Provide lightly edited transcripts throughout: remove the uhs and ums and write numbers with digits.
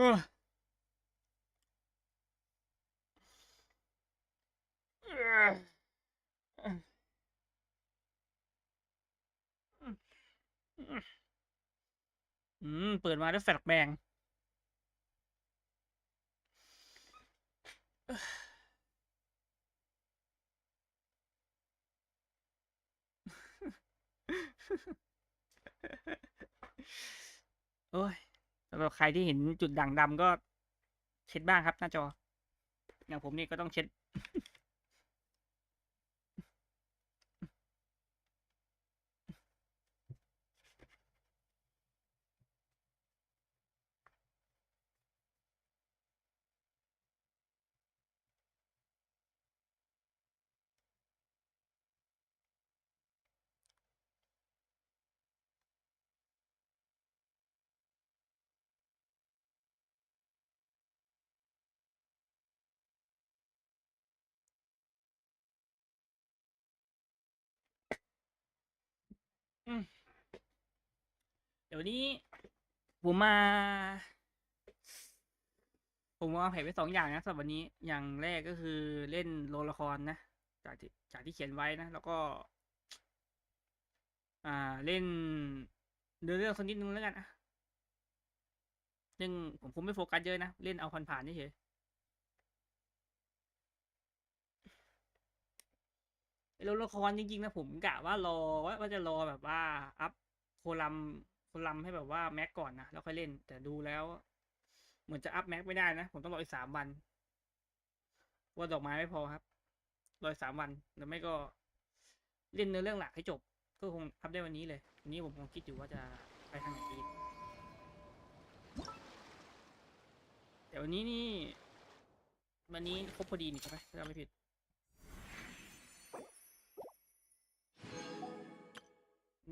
อเปิดมาด้วยแฟลชแบงโอ้ยสำหรับใครที่เห็นจุดด่างดำก็เช็ดบ้างครับหน้าจออย่างผมนี่ก็ต้องเช็ดเดี๋ยวนี้ผมมาผมวางแผนไว้2 อย่างนะสำหรับวันนี้อย่างแรกก็คือเล่นโรงละครนะจากที่เขียนไว้นะแล้วก็เล่นเนื้อเรื่องสักนิดนึงแล้วกันอะซึ่งผมคงไม่โฟกัสเยอะนะเล่นเอาผ่านๆเฉยๆโรงละครจริงๆนะผมกะว่ารอว่าจะรอแบบว่าอัพโคลัมให้แบบว่าแม็กก่อนนะแล้วค่อยเล่นแต่ดูแล้วเหมือนจะอัพแม็กไม่ได้นะผมต้องรออีก3 วันว่าดอกไม้ไม่พอครับรออีก3 วันหรือไม่ก็เล่นเนื้อเรื่องหลักให้จบก็คงอัพได้วันนี้เลยวันนี้ผมคงคิดอยู่ว่าจะไปทางไหนดีแต่วันนี้นี่วันนี้ครบพอดีนี่ใช่ไหมถ้าจำไม่ผิด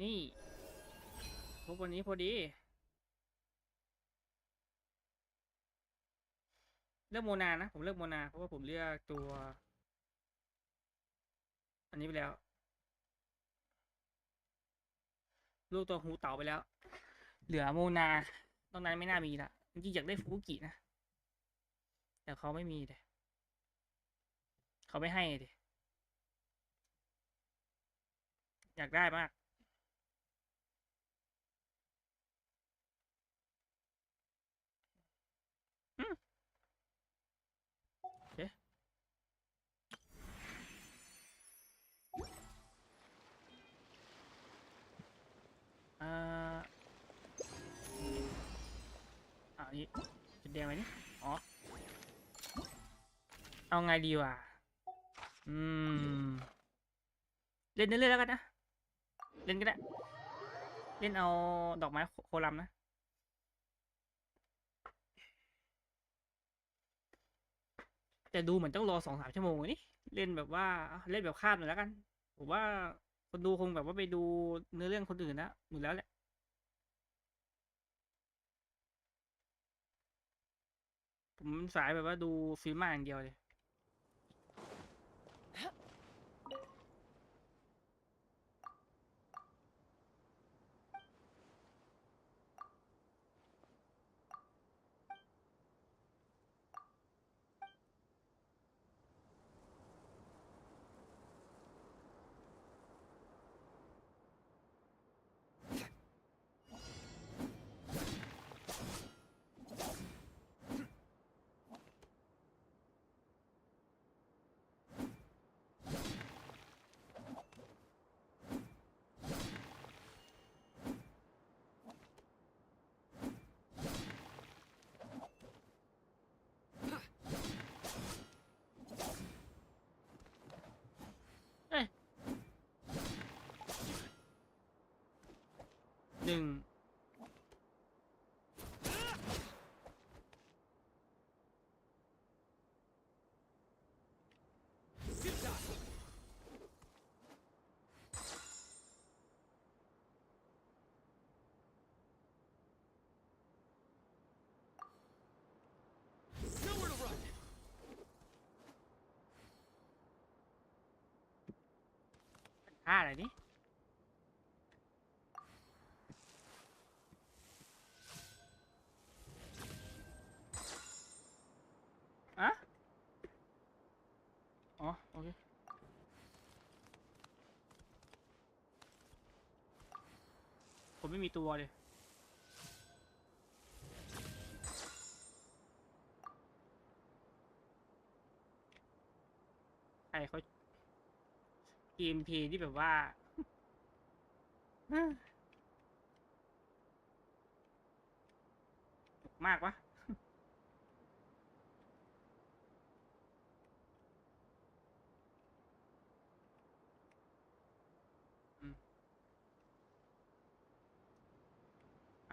นี่ครบวันนี้พอดีเลือกโมนานะผมเลือกโมนาเพราะว่าผมเลือกตัวอันนี้ไปแล้วลูกตัวหูเต่าไปแล้วเหลือโมนาตรงนั้นไม่น่ามีละจริงๆอยากได้ฟูกุกินะแต่เขาไม่มีเลยเขาไม่ให้เลยอยากได้มากอืมเอ๊ะอ่าอันนี้จุดแดงไปนี่อ๋อเอาไงดีวะอืมเล่นเรื่อยๆแล้วกันนะเล่นก็ได้เล่นเอาดอกไม้โคลัมนะแต่ดูเหมือนต้องรอ2-3 ชั่วโมงนี่เล่นแบบว่าเล่นแบบคาดหน่อยแล้วกันผมว่าคนดูคงแบบว่าไปดูเนื้อเรื่องคนอื่นนะหมดแล้วแหละผมสายแบบว่าดูฟิล์มมาอย่างเดียวเลยเอ้ย15อะไรนี่ ไม่มีตัวเลยใครเขาเกมเพลย์ที่แบบว่ามากวะ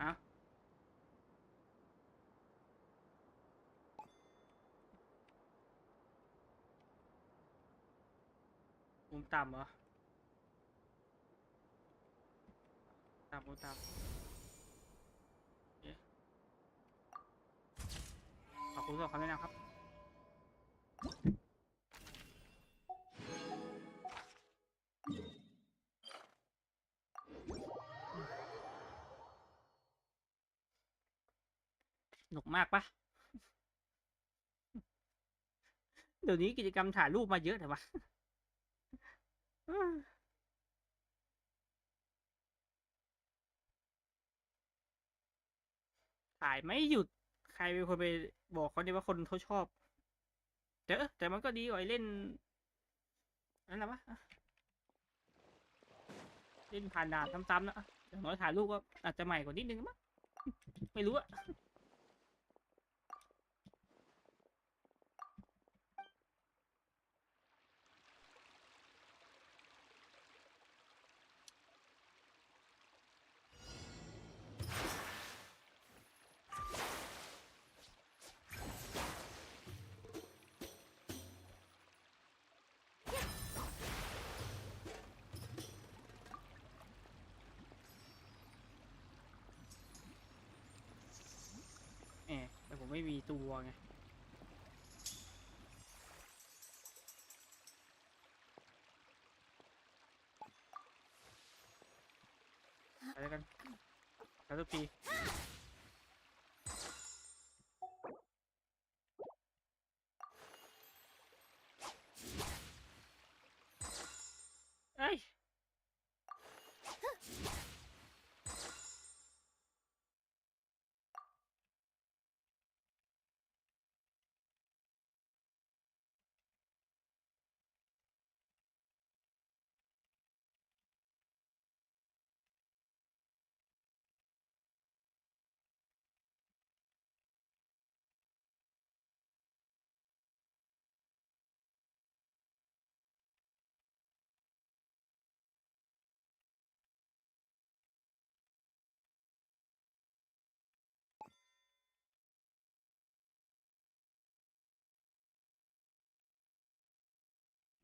อ้าวมุมต่ำเหรอต่ำมุมต่ำขอบคุณสำหรับคำแนะนำครับหนุกมากปะเดี๋ยวนี้กิจกรรมถ่ายรูปมาเยอะแต่ว่าถ่ายไม่หยุดใครเป็นคนไปบอกเขาเนี่ยว่าคนเขาชอบแต่มันก็ดีกว่าเล่นนั่นแหละวะเล่นผ่านด่านซ้ำๆนะอย่างน้อยถ่ายรูปก็อาจจะใหม่กว่านิดนึงมั้งไม่รู้อะแต่ผมไม่มีตัวไงอะไรกันแล้วทุกทีเอ้ย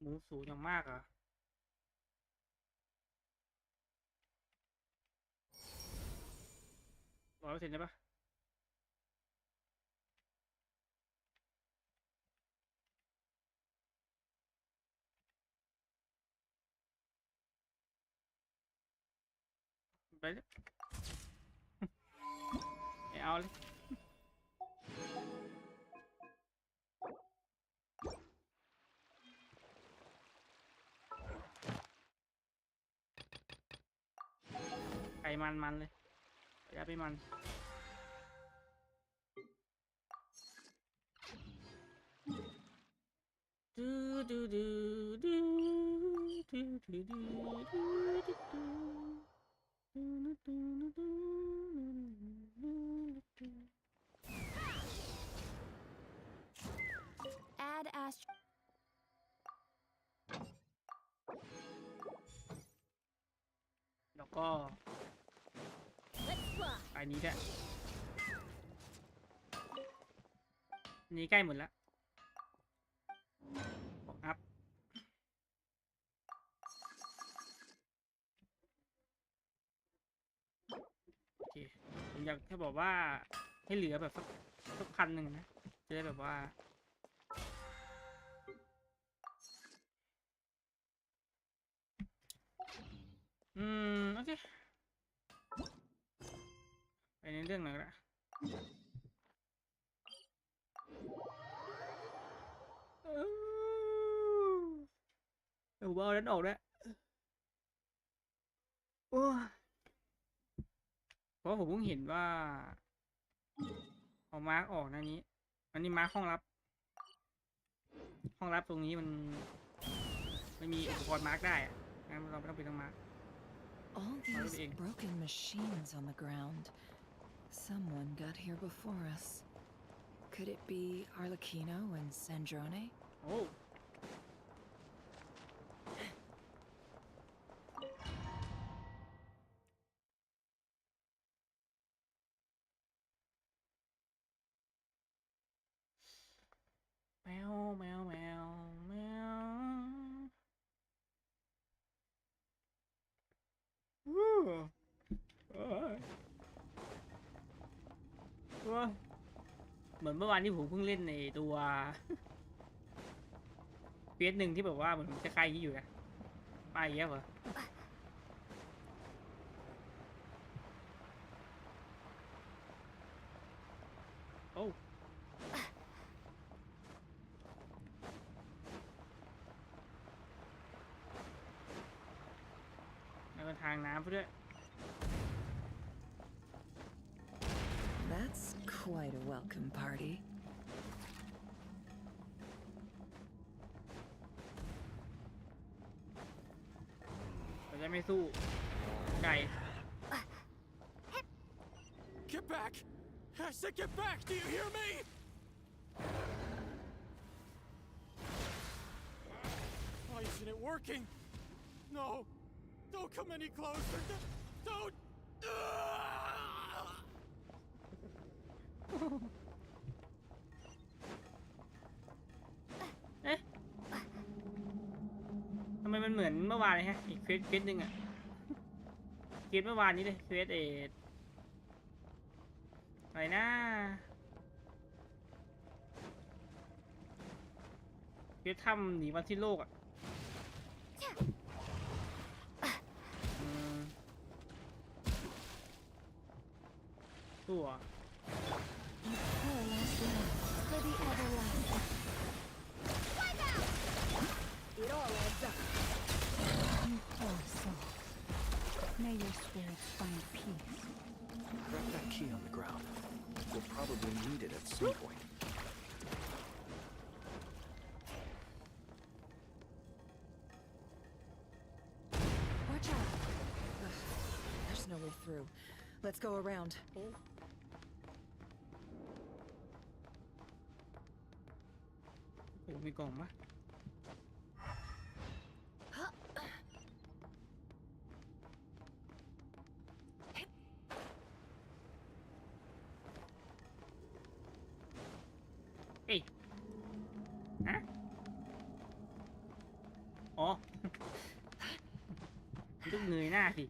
หมูสูงอย่างมากอ่ะ100%ได้ปะไปเลยไม่เอาเลยไก่มันเลยอย่าไปมันดูดูดูดูดูดูดูดูAdd Ast แล้วก็ไปนี้แหละนี้ใกล้หมดแล้วบอกอัพโอเคผมอยากแค่บอกว่าให้เหลือแบบสัก1,000นะจะได้แบบว่าโอเคไปในเรื่องหน่อยละเอานั้นออกแล้วโอ้ เพราะผมเพิ่งเห็นว่าเอามาร์กออกนะนี้อันนี้มาร์กห้องลับตรงนี้มันไม่มีอุปกรณ์มาร์กได้อะงั้นเราไม่ต้องไปต้องมาร์ก All these broken machines on the ground. Someone got here before us. Could it be Arlecchino and Sandrone? โอ้แมวแมวแมวแมววู้โอ้ยโอ้ยเหมือนเมื่อวานที่ผมเพิ่งเล่นในตัวเพียสหนึ่งที่แบบว่าเหมือนจะคล้ายๆอย่างนี้อยู่นะมาอีกแล้วเหรอโอ้แล้วก็ทางน้ำไปด้วย That's quite a welcome party. เราจะไม่สู้ไก่ Get back! I said get back! Do you hear me? Why isn't it working? No! Don't come any closer! Don't! เอ๊ะทำไมมันเหมือนเมื่อวานเลยฮะอีกเควสหนึ่งอะเควสเมื่อวานนี้เลยเควสอะไรนะเควสถ้ำหนีวันสิ้นโลกอะตัว Our last one for the everlasting. It all adds up. You poor soul. May your spirits find peace. Grab that key on the ground. We'll probably need it at some point. Watch out. Ugh, there's no way through. Let's go around. โอ้มีกล่องปะเอ้ยฮะอ๋อ ต้องเงยหน้าสิ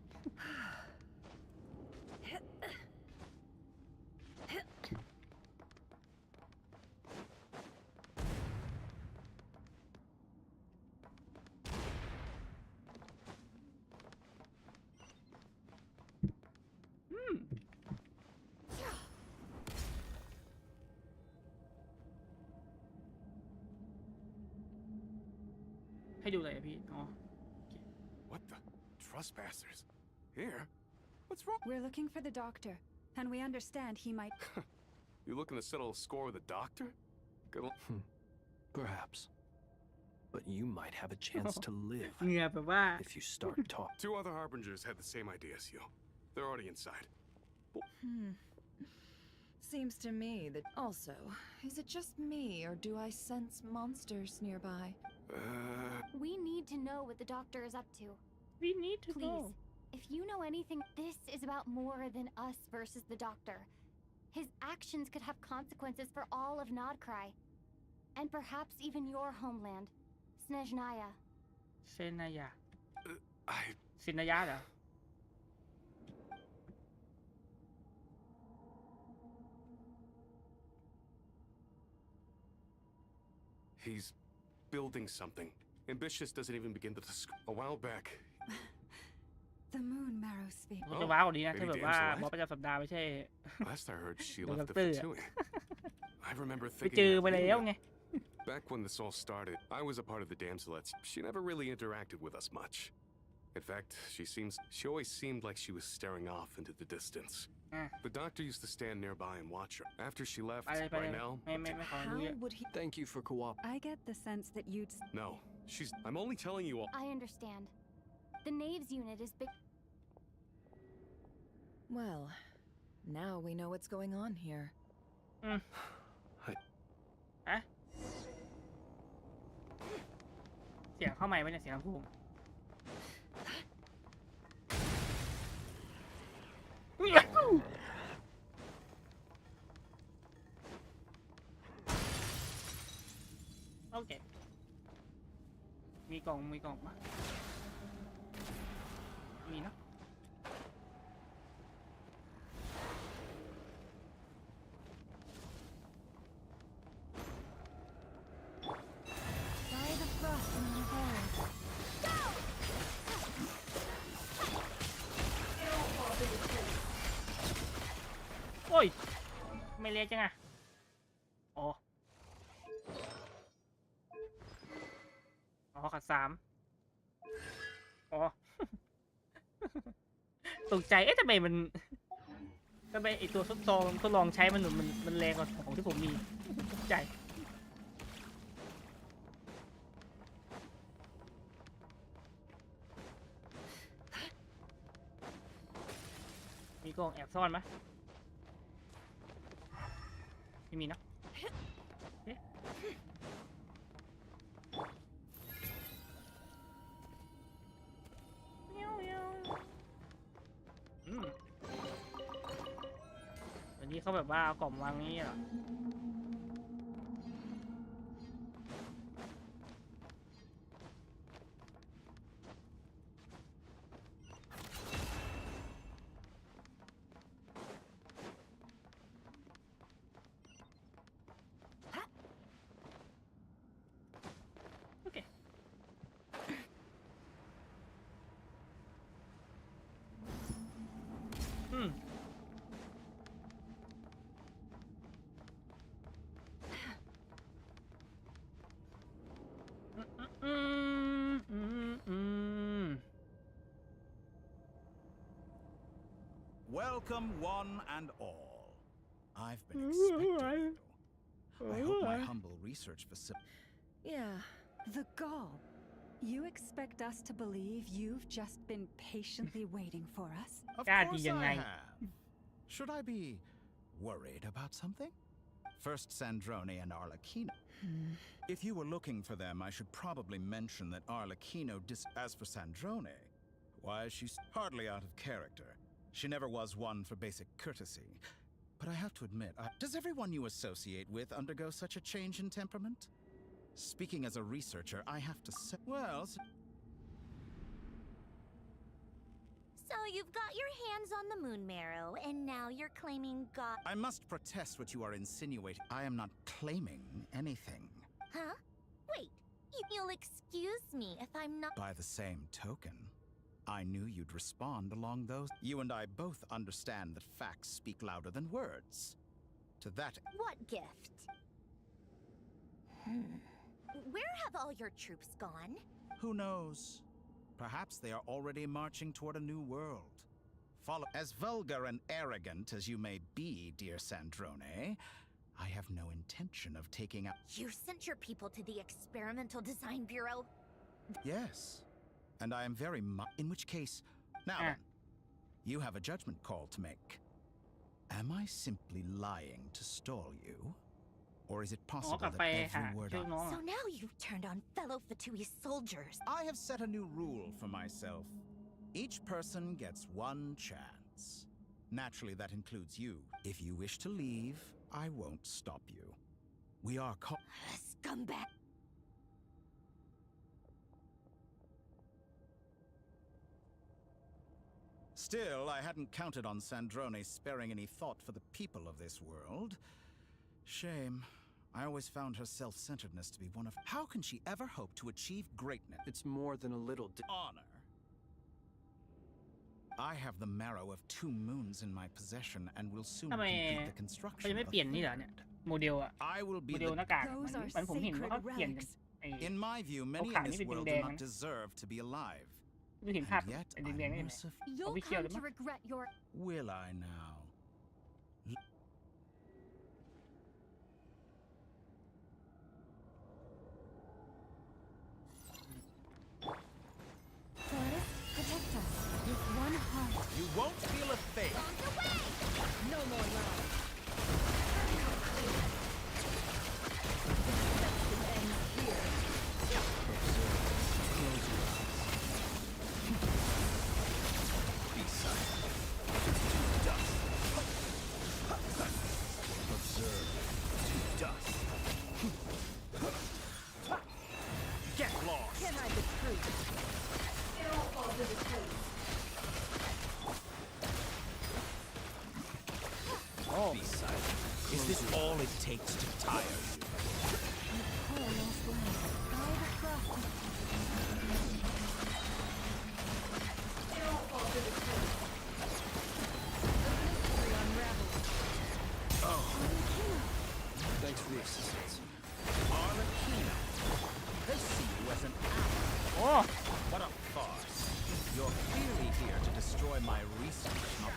ให้ดูอะไรอะพี่อ๋อ What the? Trespassers? Here? What's wrong? We're looking for the doctor, and we understand he might. You looking to settle a score with a doctor? Good luck. Perhaps. But you might have a chance to live เหงื่อแบบว่า if you start talking. Two other harbingers had the same idea as you. They're already inside. Seems to me that also, is it just me or do I sense monsters nearby? We need to know what the doctor is up to. we need to know Please, if you know anything, this is about more than us versus the doctor. His actions could have consequences for all of Nodcry. And perhaps even your homeland, Snezhnaya. เซนายา I เซนายาเหรอ He's building something. Ambitious doesn't even begin to describe. A while back, The moon marrow sphere. มันจะว้าวกว่านี้นะถ้าแบบว่าบอสประจำสัปดาห์ไม่ใช่ last I heard, she The left the doctor. Fatui. I remember ไป thinking เจอ that มาแล้ว you- ไง Back when this all started, I was a part of the Damselettes. She never really interacted with us much. In fact, she always seemed like she was staring off into the distance. The doctor used to stand nearby and watch her. After she left, ไปเลยไปเลย right now, ไม่ขอรู้เย How อะ would he? Thank you for cooperating. I get the sense that you'd. no, I'm only telling you all. I understand. The Knaves unit is big. Well, now we know what's going on here. อะเสียงเข้าใหม่ไหมเนี่ยเสียงลำโพงโอเคมีกล่องปะมีเนาะ Try the frost in your hair. โอ้ยไม่เล็กจังอะอ๋อขัด3อ๋อ ตกใจเอ๊ะทำไมไอตัวทดลองใช้มันแรงกว่าของที่ผมมีตกใจมีกล่องแอบซ่อนไหมไม่มีเนอะเอ๊ะวันนี้เขาแบบว่าเอากล่องวางนี้เหรอโอเคWelcome, one and all. I've been expecting you. I hope my humble research facility. Yeah. The gall. You expect us to believe you've just been patiently waiting for us? Of God, courseยังไง I have. Should I be worried about something? First Sandrone and Arlecchino. If you were looking for them, I should probably mention that Arlecchino as for Sandrone, why, she's hardly out of character. She never was one for basic courtesy. But I have to admit, does everyone you associate with undergo such a change in temperament? Speaking as a researcher, I have to say, well... So you've got your hands on the moon marrow, and now you're claiming God... I must protest what you are insinuating. I am not claiming anything. Huh? Wait, you'll excuse me if I'm not... By the same token, I knew you'd respond along those... You and I both understand that facts speak louder than words. To that... What gift? Where have all your troops gone? Who knows? Perhaps they are already marching toward a new world. Follow... As vulgar and arrogant as you may be, dear Sandrone, I have no intention of taking out... You sent your people to the Experimental Design Bureau? Yes. And I am very much... In which case... Now then, you have a judgment call to make. Am I simply lying to stall you? Or is it อ๋อ possible กลับ that ไป every หา word ชื่อ I... น้อง So now you've turned on fellow Fatui soldiers. I have set a new rule for myself. Each person gets one chance. Naturally, that includes you. If you wish to leave, I won't stop you. We are Scumbag. Still, I hadn't counted on Sandrone sparing any thought for the people of this world. Shame. I always found her self-centeredness to be one of... How can she ever hope to achieve greatness? It's more than a little... Honor. I have the marrow of 2 moons in my possession and will soon ทำไม complete the เขา construction จะไม่ of เปลี่ยนนี่เหรอเนี่ยโมเดลอะ I will โม be เดลห the... น้ากาก Those are มันผมเห็นว่าเขา sacred เปลี่ยน relics. ไอ้ In my view, many in this world do not deserve to be alive. ดูเห็นภาพ And yet, ไอ้ I'm แดงๆนี่ไหม merciful. You'll Official come to มั้ย regret your... Will I now? Is this all it takes to tire you? Almost late. Guide the frosty. Thanks for the assistance. Arlecchino. They see you as an ally. โอ้ What a farce. You're clearly here to destroy my research, not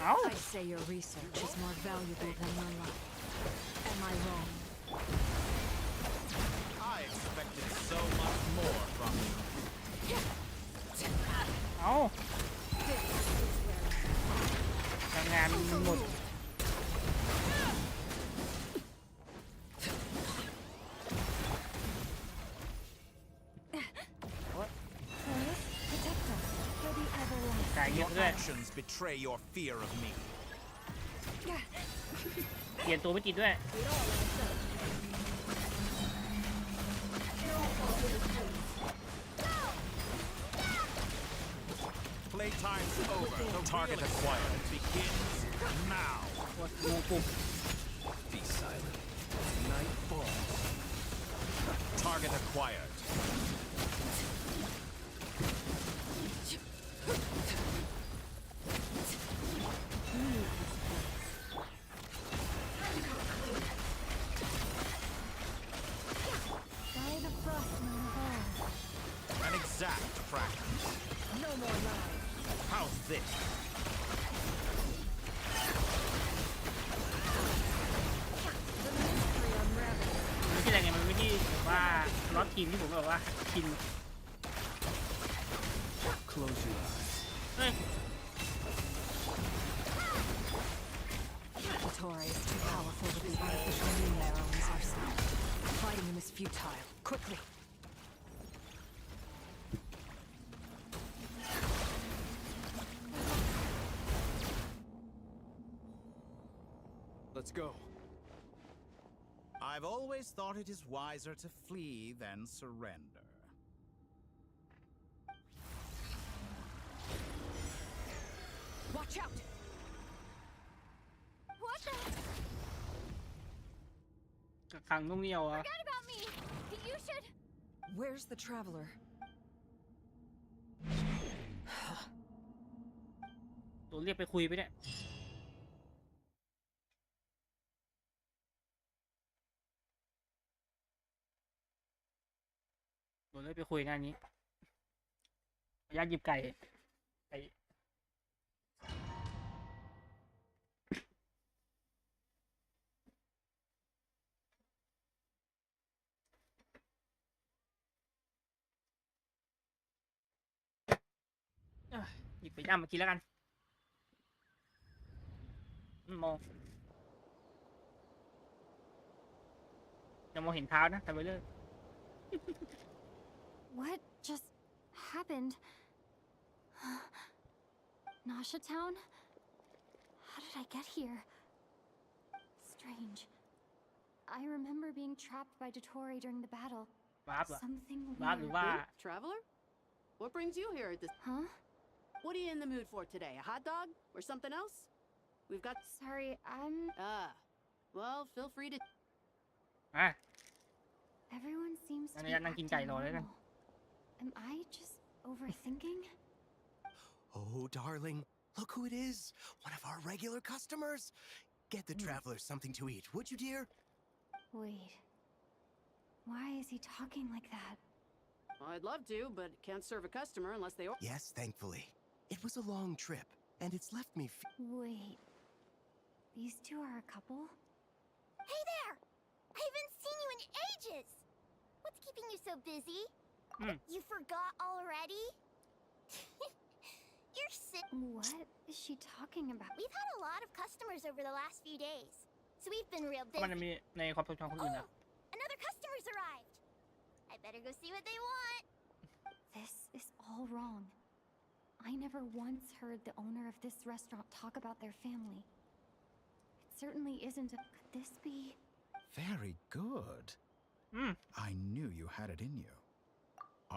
เอ้า I say your research is more valuable than your life. Am I wrong? I expected so much more from you. เอ้าทำงานหมด Protect us for the everlasting. จ่ายเย Your อะด้วย actions betray your fear of me. เปลี่ยนตัวไม่ติดด้วย Playtime's over. Target acquired begins now. งูปุ่ม Be silent. Night falls. Target acquired. By the frostman of all. An exact practice. No more lies. How's this? ไม่ใช่อะไรไงมันไม่ที่แบบว่าล็อตทีมที่ผมแบบว่าชิน Close your eyes. เฮ้ย Tori is too powerful with the artificial moon arrow in his arsenal. Fighting him is futile. Quickly. Let's go. I've always thought it is wiser to flee than surrender. Watch out! What the? ขังนุ่มเหนียวอะ Forget about me. You should. Where's the traveler? โดนเรียกไปคุยไปเนี่ยโดนเรียกไปคุยหน้านี้อยากหยิบไก่ไก่หยิบไปย่ำมากินแล้วกันมองจะมองเห็นเท้านะแต่ไปเรื่อย What just happened? Nasha Town? How did I get here? Strange. I remember being trapped by Dottore during the battle. วาร์ปเหรอ Something วาร์ปหรือ weird. ว่า Traveler? What brings you here at this? Huh? What are you in the mood for today? A hot dog or something else? We've got. Sorry, I'm. Well, feel free to. อ่ะ Everyone seems to be Ano yan, ang acting kinkay, no? normal. Am I just overthinking? Oh, darling, look who it is. One of our regular customers. Get the traveler something to eat, would you, dear? Wait. Why is he talking like that? Well, I'd love to, but can't serve a customer unless they. Yes, thankfully. It was a long trip, and it's left me. Wait. These two are a couple? Hey there! I haven't seen you in ages! What's keeping you so busy? You forgot already? You're sick. What is she talking about? We've had a lot of customers over the last few days, so we've been real มันจะ busy. มีในความทรงจำคนอื่น Oh, นะ another customer's arrived. I better go see what they want. This is all wrong. I never once heard the owner of this restaurant talk about their family. It certainly isn't a... Could this be... Very good. I knew you had it in you.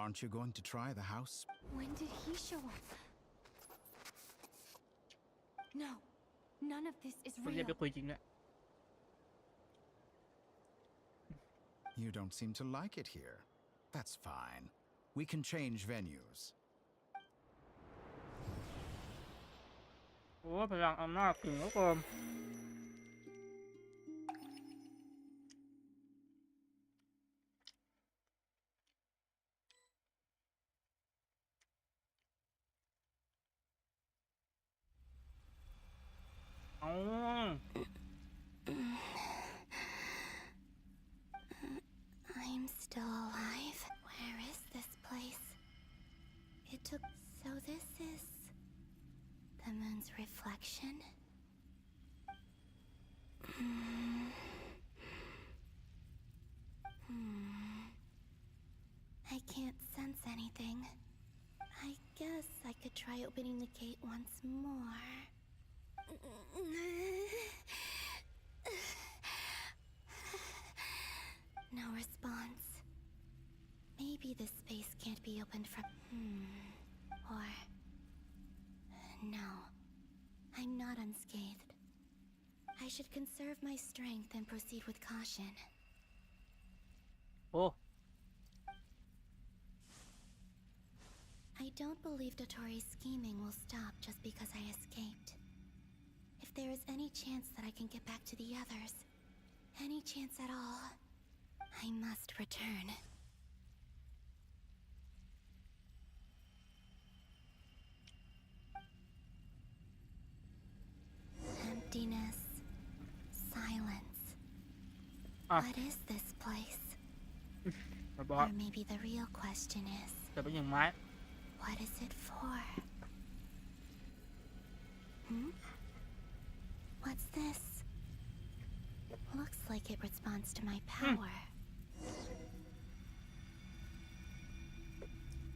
Aren't you going to try the house? When did he show up? No. None of this is คนเรียก real. ไปคุยจริงด้วย You don't seem to like it here. That's fine. We can change venues. โอ้พลังอำนาจถึงแล้วเกินอ๋อ I'm still alive. Where is this place? It took. So this is the moon's reflection? I can't sense anything. I guess I could try opening the gate once more. No response. Maybe this space can't be opened from... Or... No. I'm not unscathed. I should conserve my strength and proceed with caution. โอ้ I don't believe Dotori's scheming will stop just because I escaped. If there is any chance that I can get back to the others, any chance at all, I must return. Emptiness. Silence. What is this place? มาบอก Or maybe the real question is, จะเป็นอย่างไม้ what is it for? What's this? Looks like it responds to my power.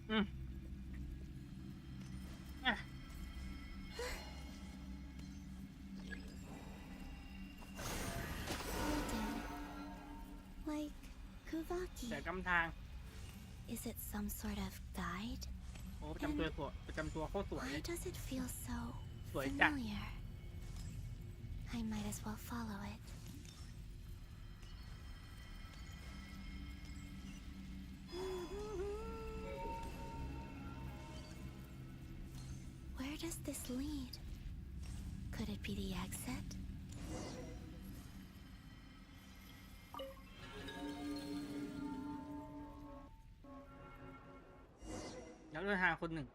Golden. Like Kuvaki. แต่กำทาง Is it some sort of guide? โอ้ประจำตัวโคตรสวย Why does it feel so สวยจัด familiar? I might as well follow it. Where does this lead? Could it be the exit? แล้วเดินทางคนหนึ่ง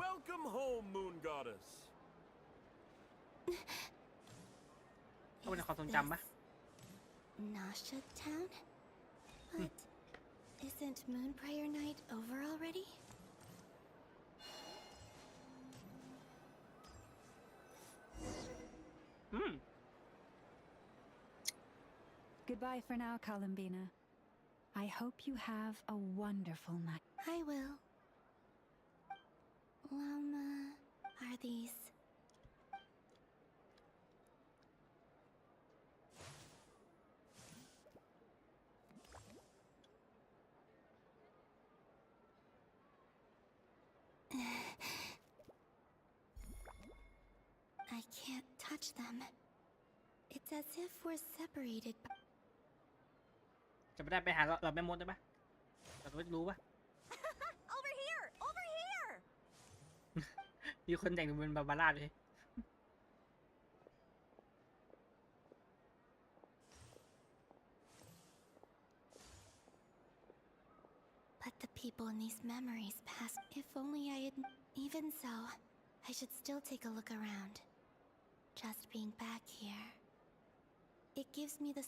Welcome home, Moon Goddess. เข้าไปในความทรงจำปะ Nasha Town? But isn't Moon Prayer Night over already? Goodbye for now, Columbina. I hope you have a wonderful night. I will. Lama, are these? I can't touch them. It's as if we're separated. จะไม่ได้ไปหาเราแม่มดได้ปะเราไม่รู้ปะ Over here! Over here! มีคนแต่งเป็นบาบาร่าเลย But the people in these memories pass. If only I had. Even so, I should still take a look around. Just being back here. It gives me the.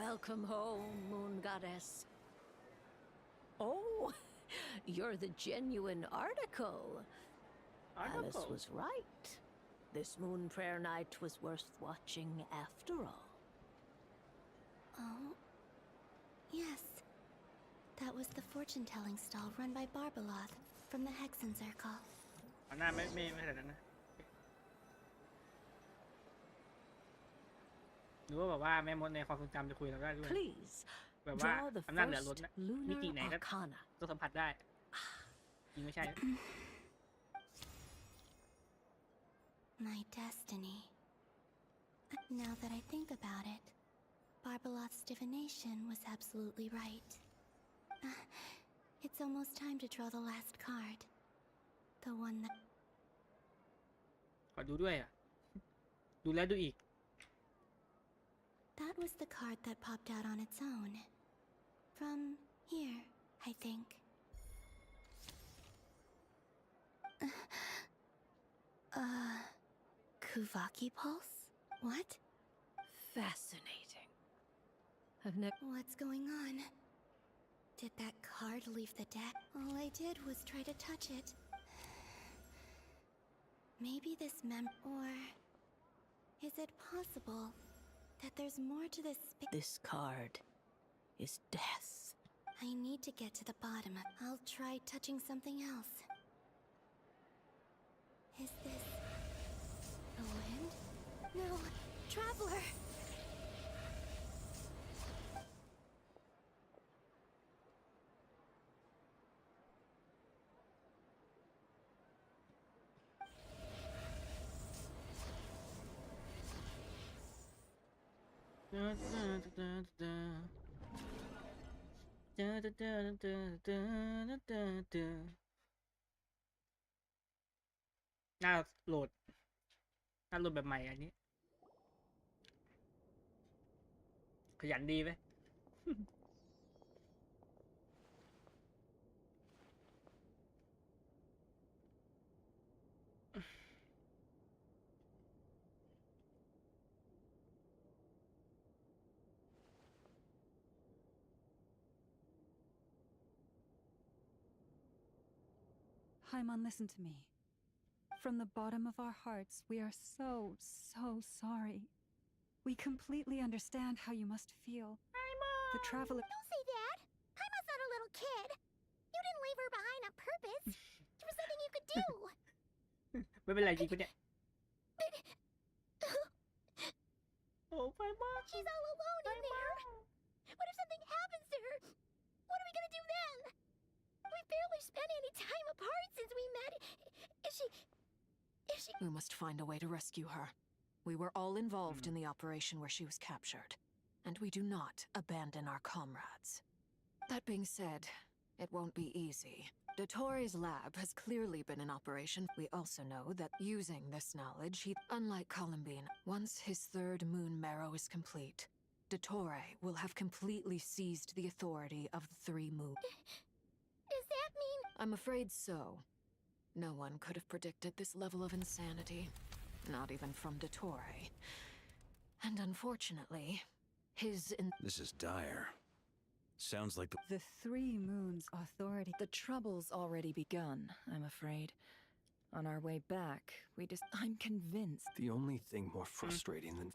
Welcome home, Moon Goddess. Oh, you're the genuine article. Alice was right. This Moon Prayer Night was worth watching after all. Oh. Yes. That was the fortune-telling stall run by Barbeloth from the Hexen Circle. อันนั้นไม่ขนาดนั้นนะหรือว่าแบบว่าแม่มดในความทรงจำจะคุยเราได้ด้วย Please แบบว่า draw the อำนาจเหนือล้น first นะมิติไหน lunar ก็ arcana. สัมผัสได้จริงไม่ใช่ My destiny. Now that I think about it, Barbalot's divination was absolutely right. It's almost time to draw the last card. The one that... ขอดูด้วยอ่ะ ดูแล้วดูอีก That was the card that popped out on its own. From here, I think. Kuvaki Pulse? What? Fascinating. What's going on? Did that card leave the deck? All I did was try to touch it. Maybe this or... Is it possible that there's more to this This card is death. I need to get to the bottom of... I'll try touching something else. Is this... the wind? No, Traveler!น่าโหลดแบบใหม่อันนี้ ขยันดีไหม Paimon, listen to me. From the bottom of our hearts, we are so sorry. We completely understand how you must feel. Paimon! The traveler... Don't say that! Paimon's not a little kid. You didn't leave her behind on purpose. There was nothing you could do. ไม่เป็นไรจริงปะเนี่ย โอ้ไฟมาก She's all alone in there. What if something happens to her? What are we gonna do then? We barely spent any time apart since we met. Is she... We must find a way to rescue her. We were all involved in the operation where she was captured, and we do not abandon our comrades. That being said, it won't be easy. Dottore lab has clearly been in operation. We also know that using this knowledge, unlike Columbine, once his third moon marrow is complete, Dottore will have completely seized the authority of the three moons. Does that mean... I'm afraid so. No one could have predicted this level of insanity. Not even from Dottore. And unfortunately, This is dire. Sounds like The three moons authority... The trouble's already begun, I'm afraid. On our way back, I'm convinced... the only thing more frustrating than...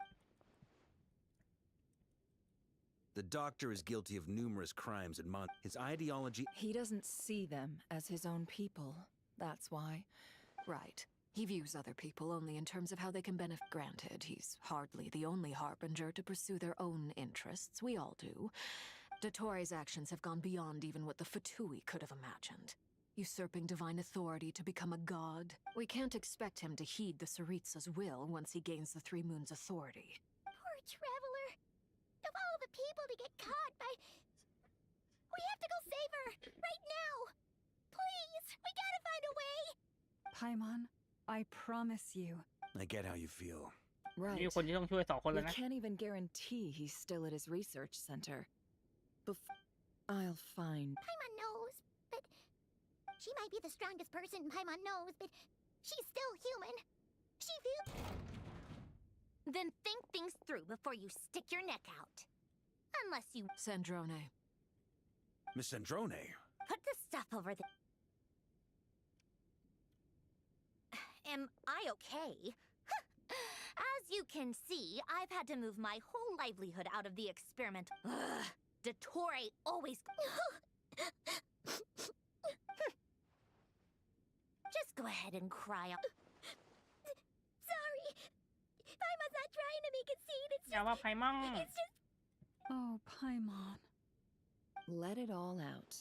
The doctor is guilty of numerous crimes and his ideology... He doesn't see them as his own people. That's why. Right. He views other people only in terms of how they can benefit. Granted, he's hardly the only harbinger to pursue their own interests. We all do. Dottore's actions have gone beyond even what the Fatui could have imagined. Usurping divine authority to become a god. We can't expect him to heed the Tsaritsa's will once he gains the Three Moons' authority. Poor Traveler. Of all the people to get caught by... We have to go save her! Right now! Please! We gotta find a way! Paimon, I promise you. I get how you feel. นี่ Right. คนที่ต้องช่วย2 คนแล้ว We นะ can't even guarantee he's still at his research center. I'll find... Paimon knows, but... She might be the strongest person Paimon knows, but... She's still human. She feels... Then think things through before you stick your neck out. Unless you... Sandrone. Miss Androne, Put the stuff over the... Am I okay? As you can see, I've had to move my whole livelihood out of the experiment. Ugh, Dottore always... Just go ahead and cry out. Sorry. Paimon's not trying to make a scene. It's อย่าว่าไพมอน It's just... Oh, Paimon. Let it all out.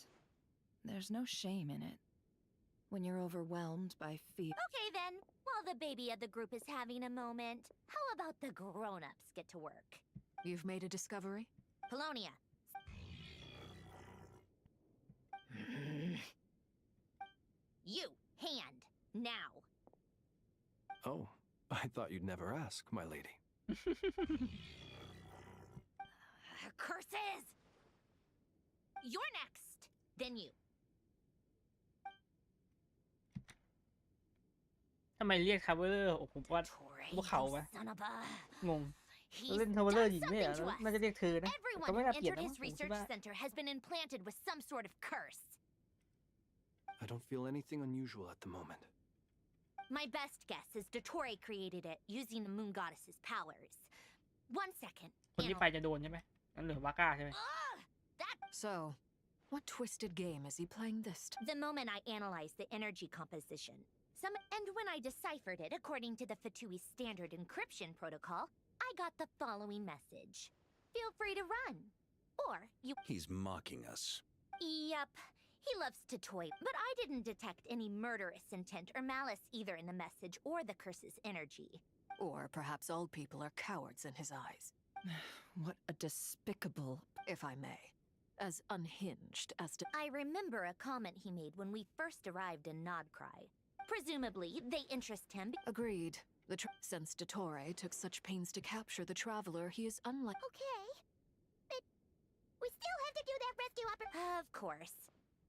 There's no shame in it. When you're overwhelmed by fear... Okay then. While the baby of the group is having a moment, how about the grown-ups get to work? You've made a discovery? Polonia. You, hand, now. Oh, I thought you'd never ask, my lady. Curses! You're next. Then you. ทำไมเรียกทาวเวอร์ผมว่าพวกเขาปะ Son of a... งง He's เล่นทาวเวอ done ร์หญิงไม่ something เหรอ to us. น่าจะเรียกเธอนะ Everyone เขาไม่ who น่าเปลี่ยน entered นะ his ผมคิด research ว่า center has been implanted with some sort of curse. I don't feel anything unusual at the moment. My best guess is Dottore created it using the moon goddess's powers. 1 second. คนที่ไปจะโดนใช่ไหมนั่นเหลือวาก้าใช่ไหม So, what twisted game is he playing this time? The moment I analyzed the energy composition, and when I deciphered it according to the Fatui standard encryption protocol, I got the following message. Feel free to run. Or you... He's mocking us. Yep. He loves to toy, but I didn't detect any murderous intent or malice either in the message or the curse's energy. Or perhaps all people are cowards in his eyes. What a despicable, if I may, as unhinged as to... I remember a comment he made when we first arrived in Nodcry. Presumably, they interest him. Agreed. Since Dottore took such pains to capture the traveler, he is unlike... Okay. But we still have to do that rescue operation. Of course.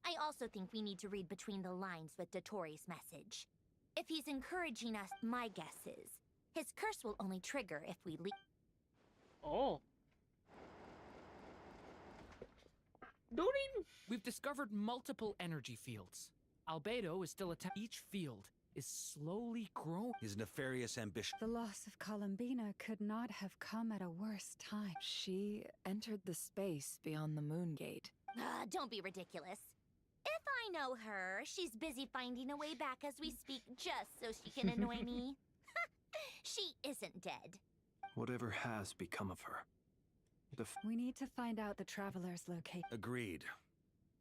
I also think we need to read between the lines with Dottore's message. If he's encouraging us, my guess is his curse will only trigger if we leave. Oh. Dorin! We've discovered multiple energy fields. Albedo is still attached. Each field is slowly growing. His nefarious ambition. The loss of Columbina could not have come at a worse time. She entered the space beyond the moon gate. Don't be ridiculous. If I know her, she's busy finding a way back as we speak just so she can annoy me. She isn't dead. Whatever has become of her. We need to find out the traveler's location. Agreed.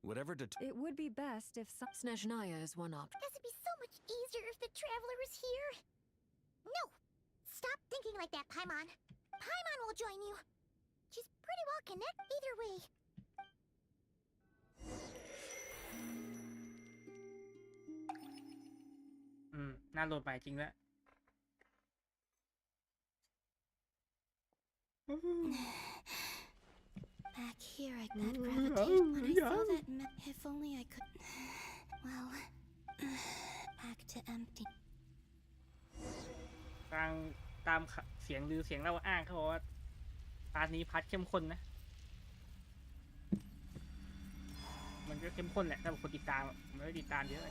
Whatever It would be best if some... Snezhnaya is one option. This would be so much easier if the traveler was here. No! Stop thinking like that, Paimon. Paimon will join you. She's pretty well connected either way. น่าโหลดใหม่จริงแล้ว Back here, I could gravitate when I saw that if only I could... Well... back to empty. ตามเสียงลือเสียงเล่าอ้างเขาบอกว่าพาร์ทนี้พาร์ทเข้มข้นนะ มันก็เข้มข้นแหละถ้าคนติดตามผมไม่ได้ติดตามเยอะ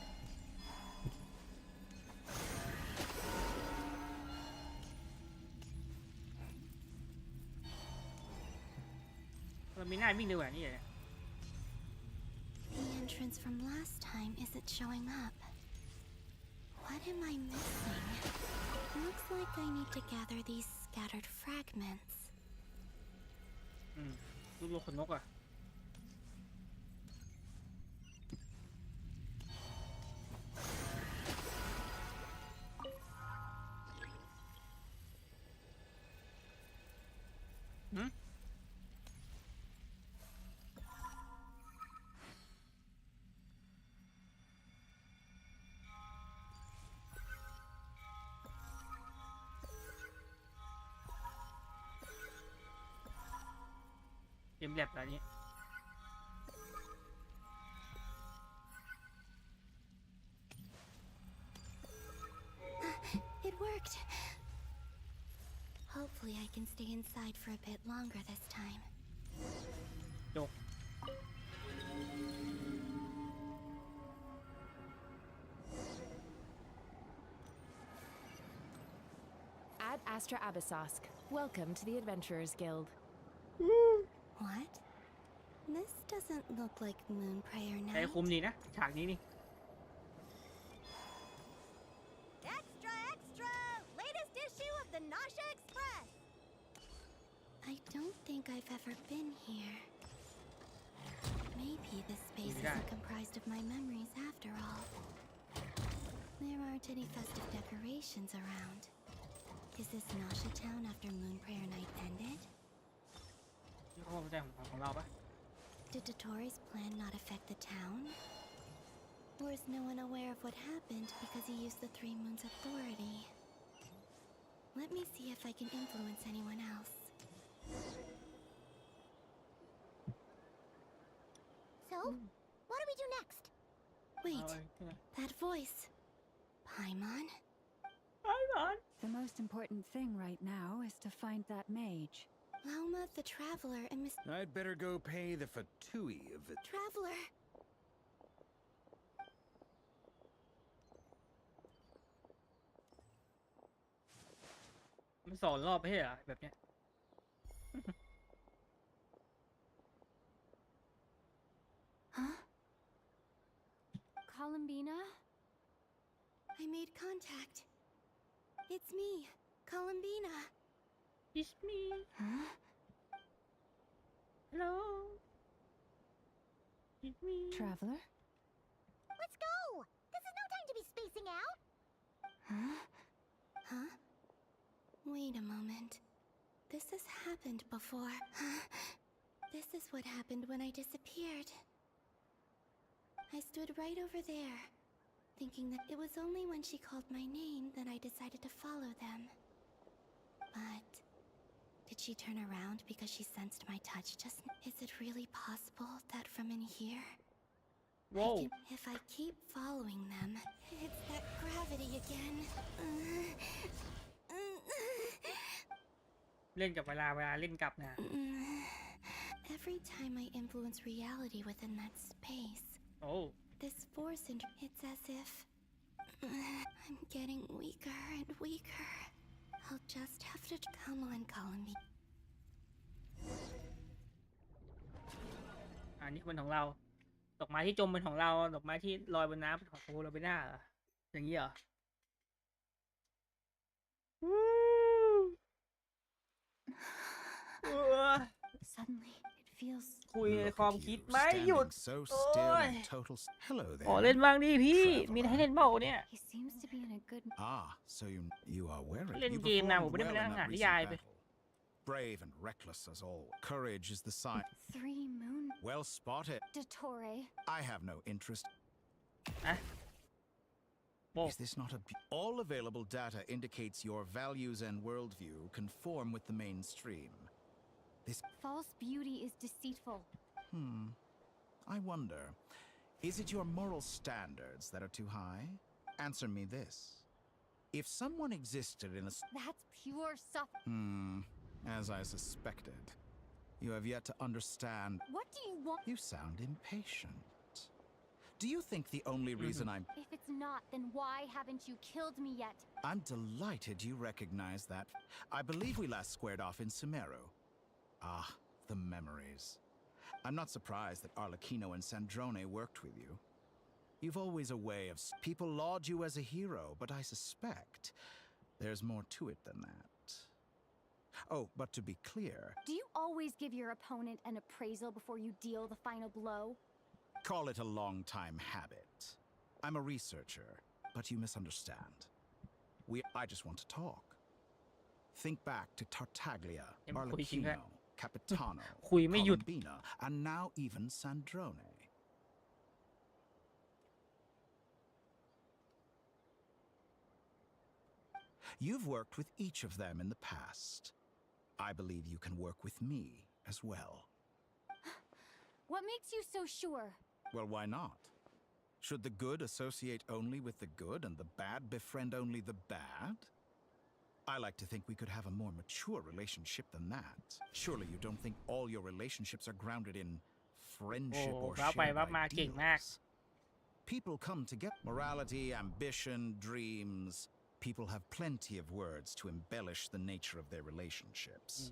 มันมีหน้าวิ่งเร็วกว่านี่เลย The entrance from last time isn't showing up. What am I missing? Looks like I need to gather these scattered fragments. ลูกขนนกอ่ะ เกมแลบอะไรนี้ It worked. Hopefully I can stay inside for a bit longer this time. จบ Ad Astra Abyssosk. Welcome to the Adventurers Guild. What? This doesn't look like Moon Prayer ใจ Night. คุมดีนะฉากนี้นี่ Extra, extra! Latest issue of the Nasha Express! I don't think I've ever been here. Maybe this space Yeah. isn't comprised of my memories after all. There aren't any festive decorations around. Is this Nasha Town after Moon Prayer Night ended? นี่เขาไม่ใช่ของเราปะ Did Dottoro's plan not affect the town? Or is no one aware of what happened because he used the Three Moons' authority? Let me see if I can influence anyone else. So, what do we do next? Wait, that voice. Paimon? The most important thing right now is to find that mage. Lauma the Traveler and Miss I'd better go pay the Fatui of it. Traveler. มันสอนรอบไม่ใช่เหรอแบบเนี้ย Huh? Columbina? I made contact. It's me, Columbina. It's me. Huh? Hello. It's me. Traveler? Let's go! This is no time to be spacing out! Huh? Huh? Wait a moment. This has happened before. This is what happened when I disappeared. I stood right over there, thinking that it was only when she called my name that I decided to follow them. But did she turn around because she sensed my touch just now? Is it really possible that from in here? Whoa. If I keep following them, it's that gravity again. เล่นกับเวลาเล่นกับนะ Every time I influence reality within that space, this force it's as if I'm getting weaker and weaker. I'll just have to come on, Columbi. อันนี้เป็นของเราดอกไม้ที่จมเป็นของเราดอกไม้ที่ลอยบนน้ำเป็นของโคเราไปหน้าเหรออย่างนี้เหรอ Suddenly, it feels คุยในความคิดไม่หยุด So still in total. Hello ขอ there. เล่นบ้างดิพี่มีให้เล่นเปล่าเนี่ย he seems to be in a good Ah, so you are wearing. เล่น You เกมนะผม performed ไม่ได้ well ไปนั่ in ง that อ่านนิ recent ยายไป battle. Brave and reckless as all. Courage is the sign. Three Moon Well spotted. Dottore. I have no interest. อ่ะ Is this not all available data indicates your values and worldview conform with the mainstream. This False beauty is deceitful. I wonder, is it your moral standards that are too high? Answer me this. If someone existed in a That's pure suffering. As I suspected. You have yet to understand. What do you want? You sound impatient. Do you think the only reason If it's not, then why haven't you killed me yet? I'm delighted you recognize that. I believe we last squared off in Sumeru. Ah, the memories. I'm not surprised that Arlecchino and Sandrone worked with you. You've always a way of... People laud you as a hero, but I suspect there's more to it than that. Oh, but to be clear... Do you always give your opponent an appraisal before you deal the final blow? Call it a long-time habit. I'm a researcher, but you misunderstand. I just want to talk. Think back to Tartaglia, Arlecchino, Capitano, Columbina, and now even Sandrone. You've worked with each of them in the past. I believe you can work with me as well. What makes you so sure? Well, why not? Should the good associate only with the good and the bad befriend only the bad? I like to think we could have a more mature relationship than that. Surely you don't think all your relationships are grounded in friendship or shared ideals. People come to get morality, ambition, dreams. People have plenty of words to embellish the nature of their relationships.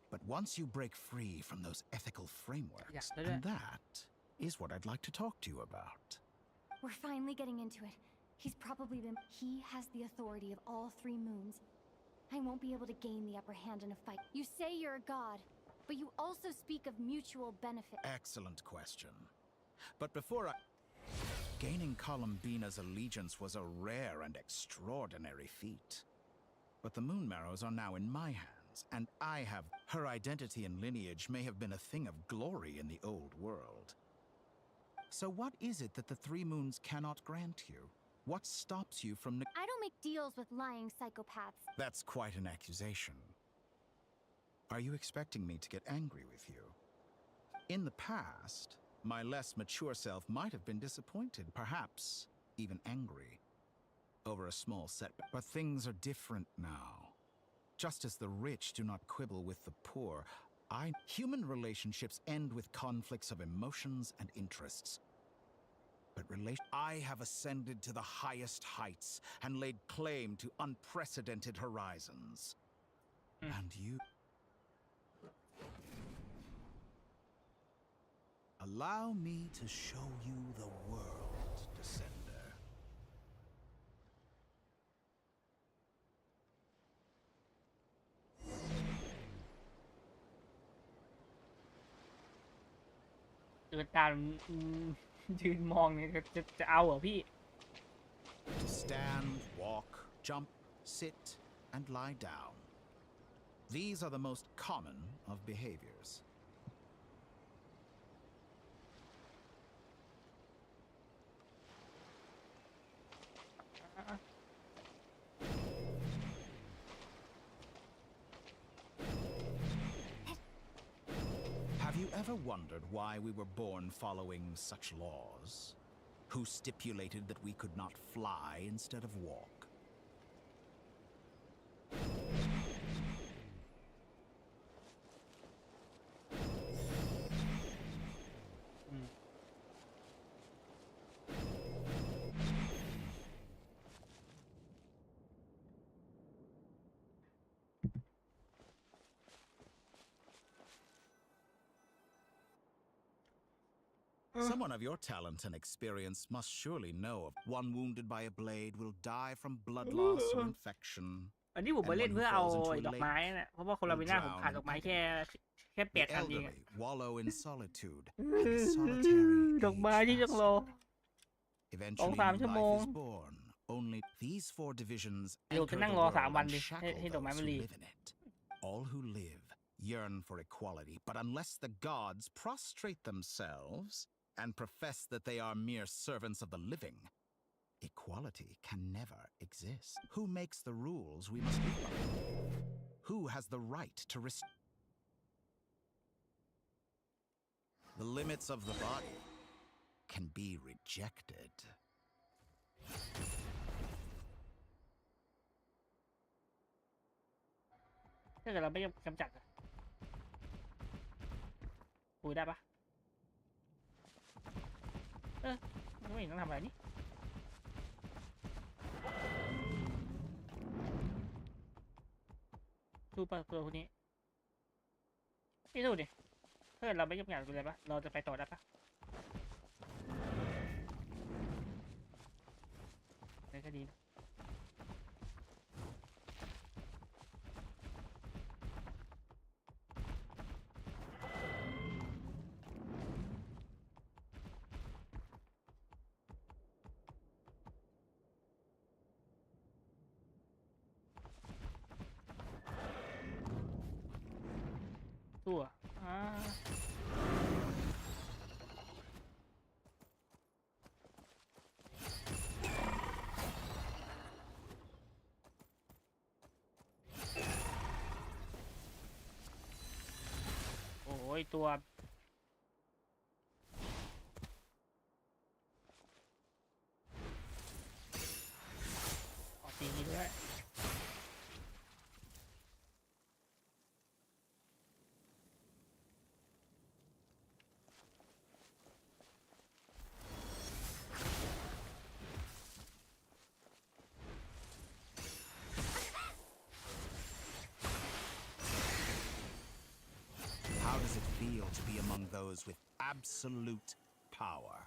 But once you break free from those ethical frameworks, and that is what I'd like to talk to you about. We're finally getting into it. He has the authority of all three moons. I won't be able to gain the upper hand in a fight. You say you're a god, but you also speak of mutual benefit. Excellent question. But before I... Gaining Columbina's allegiance was a rare and extraordinary feat. But the Moon Marrows are now in my hands, and I have... Her identity and lineage may have been a thing of glory in the old world. So what is it that the Three Moons cannot grant you? What stops you from... I don't make deals with lying psychopaths. That's quite an accusation. Are you expecting me to get angry with you? In the past, my less mature self might have been disappointed, perhaps even angry, over a small setback. But things are different now. Just as the rich do not quibble with the poor, human relationships end with conflicts of emotions and interests. But I have ascended to the highest heights and laid claim to unprecedented horizons. And you... Allow me to show you the world, Descender. เกิดการยืนมองเนี่ยจะเอาเหรอพี่ To stand, walk, jump, sit, and lie down. These are the most common of behaviors. Have you ever wondered why we were born following such laws? Who stipulated that we could not fly instead of walk? Someone of your talent and experience must surely know of one wounded by a blade will die from blood loss or infection. อันนี้ผมมาเล่นเพื่อเอาดอกไม้นะเพราะว่าโคลาบิน่าผมขาดดอกไม้แค่8 อันเอง wallow in solitude like a solitary ดอกไม้ที่ต้องรอ Eventually, life is born. Only these 4 divisions enter the world and shackle those who live in it. All who live yearn for equality, but unless the gods prostrate themselves and profess that they are mere servants of the living, equality can never exist. Who makes the rules we must live by? Who has the right to The limits of the body can be rejected. ถ้าเกิดเราไม่กำจัดคุยได้ปะมันไม่เห็นต้องทำอะไรนี่ดูปะตัวคนนี้นี่ดูดิถ้าเกิดเราไม่กำจัดดูเลยปะเราจะไปต่อได้ปะได้ก็ดีนะตัวโอ้ยตัวออกตีนี้ด้วย How does it feel to be among those with absolute power?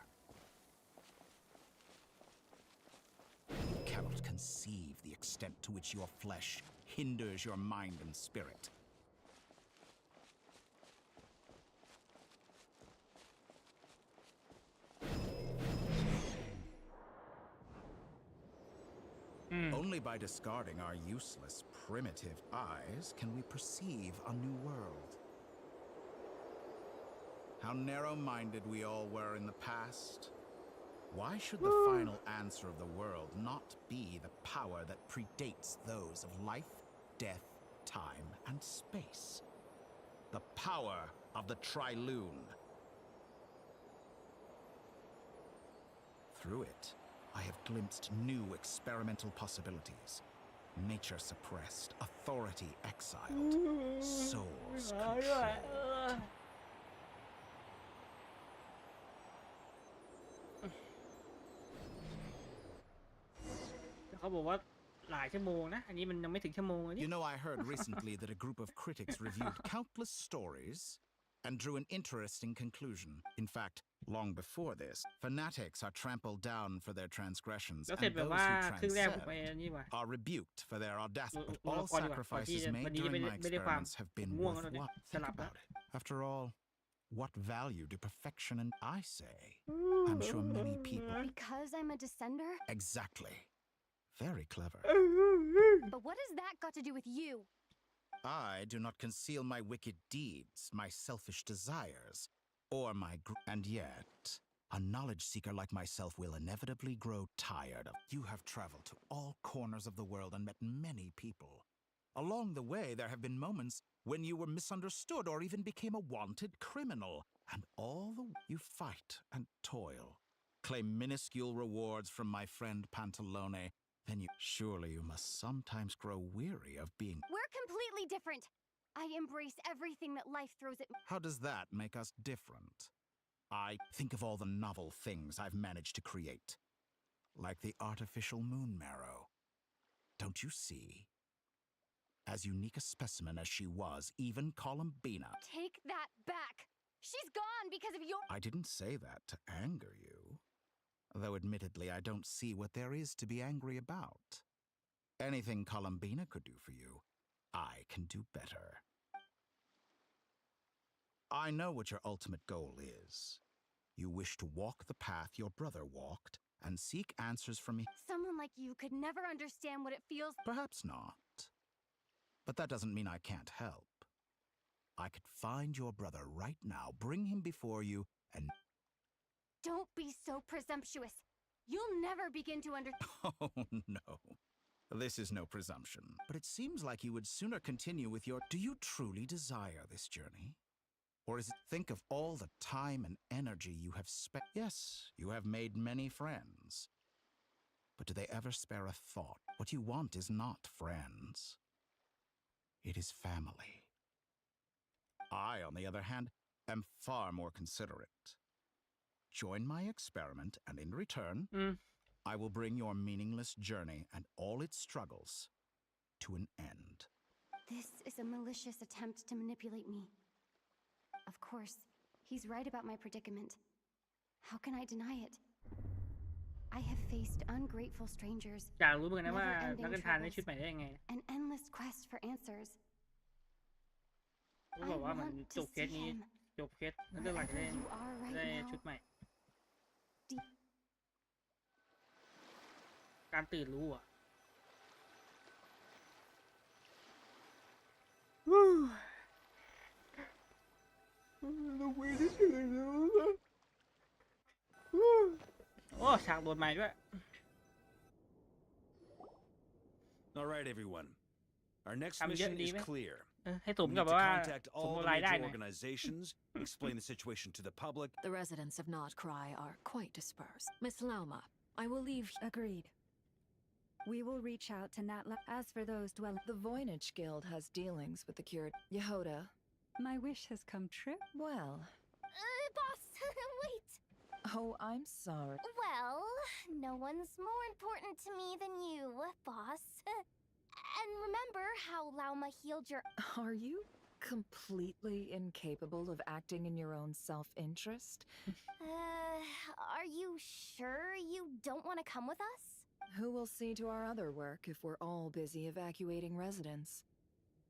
You cannot conceive the extent to which your flesh hinders your mind and spirit. Only by discarding our useless, primitive eyes can we perceive a new world. How narrow-minded we all were in the past. Why should the final answer of the world not be the power that predates those of life, death, time, and space? The power of the Trilune. Through it, I have glimpsed new experimental possibilities. Nature suppressed, authority exiled, souls controlled. เขาบอกว่าหลายชั่วโมงนะอันนี้มันยังไม่ถึงชั่วโมงเลย You know, I heard recently that a group of critics reviewed countless stories and drew an interesting conclusion. In fact, long before this, fanatics are trampled down for their transgressions, แล้ว and เสร็จแบบ those ว่า who ครึ่งแรกผมไป transcend นี่ว่ะ are rebuked for their audacity. But ตัว all ละครดีกว่าก่อนที่ sacrifices วัน made นี้ during my ไม่ได้ความ experiments have been ง่วงแล้วเนี่ย worthwhile. สลับ Think แล้ว about it. After all, what value do perfection and I say? I'm sure many people. Because I'm a descender? Exactly. Very clever. But what has that got to do with you? I do not conceal my wicked deeds, my selfish desires, or my and yet, a knowledge seeker like myself will inevitably grow tired of. You have traveled to all corners of the world and met many people. Along the way, there have been moments when you were misunderstood or even became a wanted criminal, and all the you fight and toil, claim minuscule rewards from my friend Pantalone. Then surely you must sometimes grow weary of being. We're completely different. I embrace everything that life throws at me. How does that make us different? I think of all the novel things I've managed to create, like the artificial moon marrow. Don't you see? As unique a specimen as she was, even Columbina. Take that back. She's gone because of your. I didn't say that to anger you. Though admittedly, I don't see what there is to be angry about. Anything Columbina could do for you, I can do better. I know what your ultimate goal is. You wish to walk the path your brother walked and seek answers from me. Someone like you could never understand what it feels. Perhaps not. But that doesn't mean I can't help. I could find your brother right now, bring him before you, and... Don't be so presumptuous. You'll never begin to understand. Oh, no. This is no presumption. But it seems like you would sooner continue with your... Do you truly desire this journey? Or is it... Think of all the time and energy you have spent... Yes, you have made many friends. But do they ever spare a thought? What you want is not friends. It is family. I, on the other hand, am far more considerate. Join my experiment, and in return, I will bring your meaningless journey and all its struggles to an end. This is a malicious attempt to manipulate me. Of course, he's right about my predicament. How can I deny it? I have faced ungrateful strangers, อยากรู้เหมือนกันนะว่า never-ending นักเดินทางได้ troubles, ชุดใหม่ได้ยังไง an endless quest for answers. เขาบอกว่ามันจบเคสนี้จบเคสนักเดินหลักได้ You are right ได้ now. ชุดใหม่ การตื่นรู้อ่ะ โอ้ฉากโดนใหม่ด้วย All right, everyone. Our next ทำเยอะ mission ดี is ไหม clear. ให้ส We ม need กับ to ว่า contact สม all กับ the รายได้ major หน่อย organizations, explain the situation to the public. The residents of Nodcry are quite dispersed. Miss Lauma, I will leave. Agreed. We will reach out to Natla. As for those dwelling, The Voynich Guild has dealings with the cured. Yehoda. my wish has come true. Well. Boss, wait. Oh, I'm sorry. Well, no one's more important to me than you, boss. And remember how Lauma healed your... Are you completely incapable of acting in your own self-interest? Are you sure you don't want to come with us? Who will see to our other work if we're all busy evacuating residents?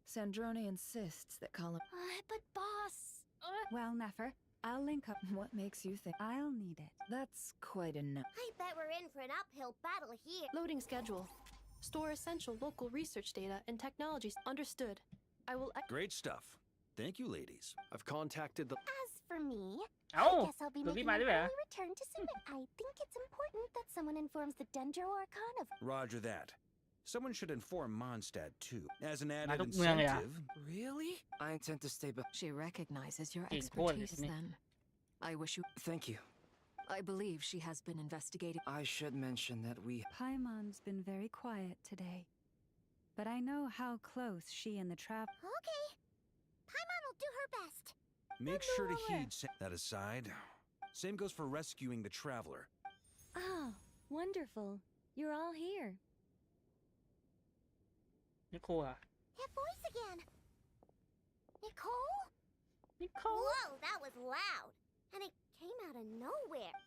Sandrone insists that Colin... But boss... Well, Nefer, I'll link up. What makes you think... I'll need it. That's quite enough. I bet we're in for an uphill battle here. Loading schedule. Store essential local research data and technologies. Understood. I will. Great stuff. Thank you, ladies. I've contacted the. As for me, I เอ้า guess I'll be ตัวพี่ making มา an ด้วยเหรอ early return to submit. I think it's important that someone informs the Dendro Archon of. Roger that. Someone should inform Mondstadt too, as an มา added ทุกเมืองเลยอ่ะ incentive. Really? I intend to stay back. She recognizes your เก่งโคตรเลย expertise นี่ then. I wish you. Thank you. I believe she has been investigating. I should mention that we. Paimon's been very quiet today. But I know how close she and the Okay. Paimon will do her best. Make sure to heed that aside. Same goes for rescuing the traveler. Oh, wonderful. You're all here. นิโคอะ That voice again. Nicole? นิโค Whoa, that was loud. And it came out of nowhere.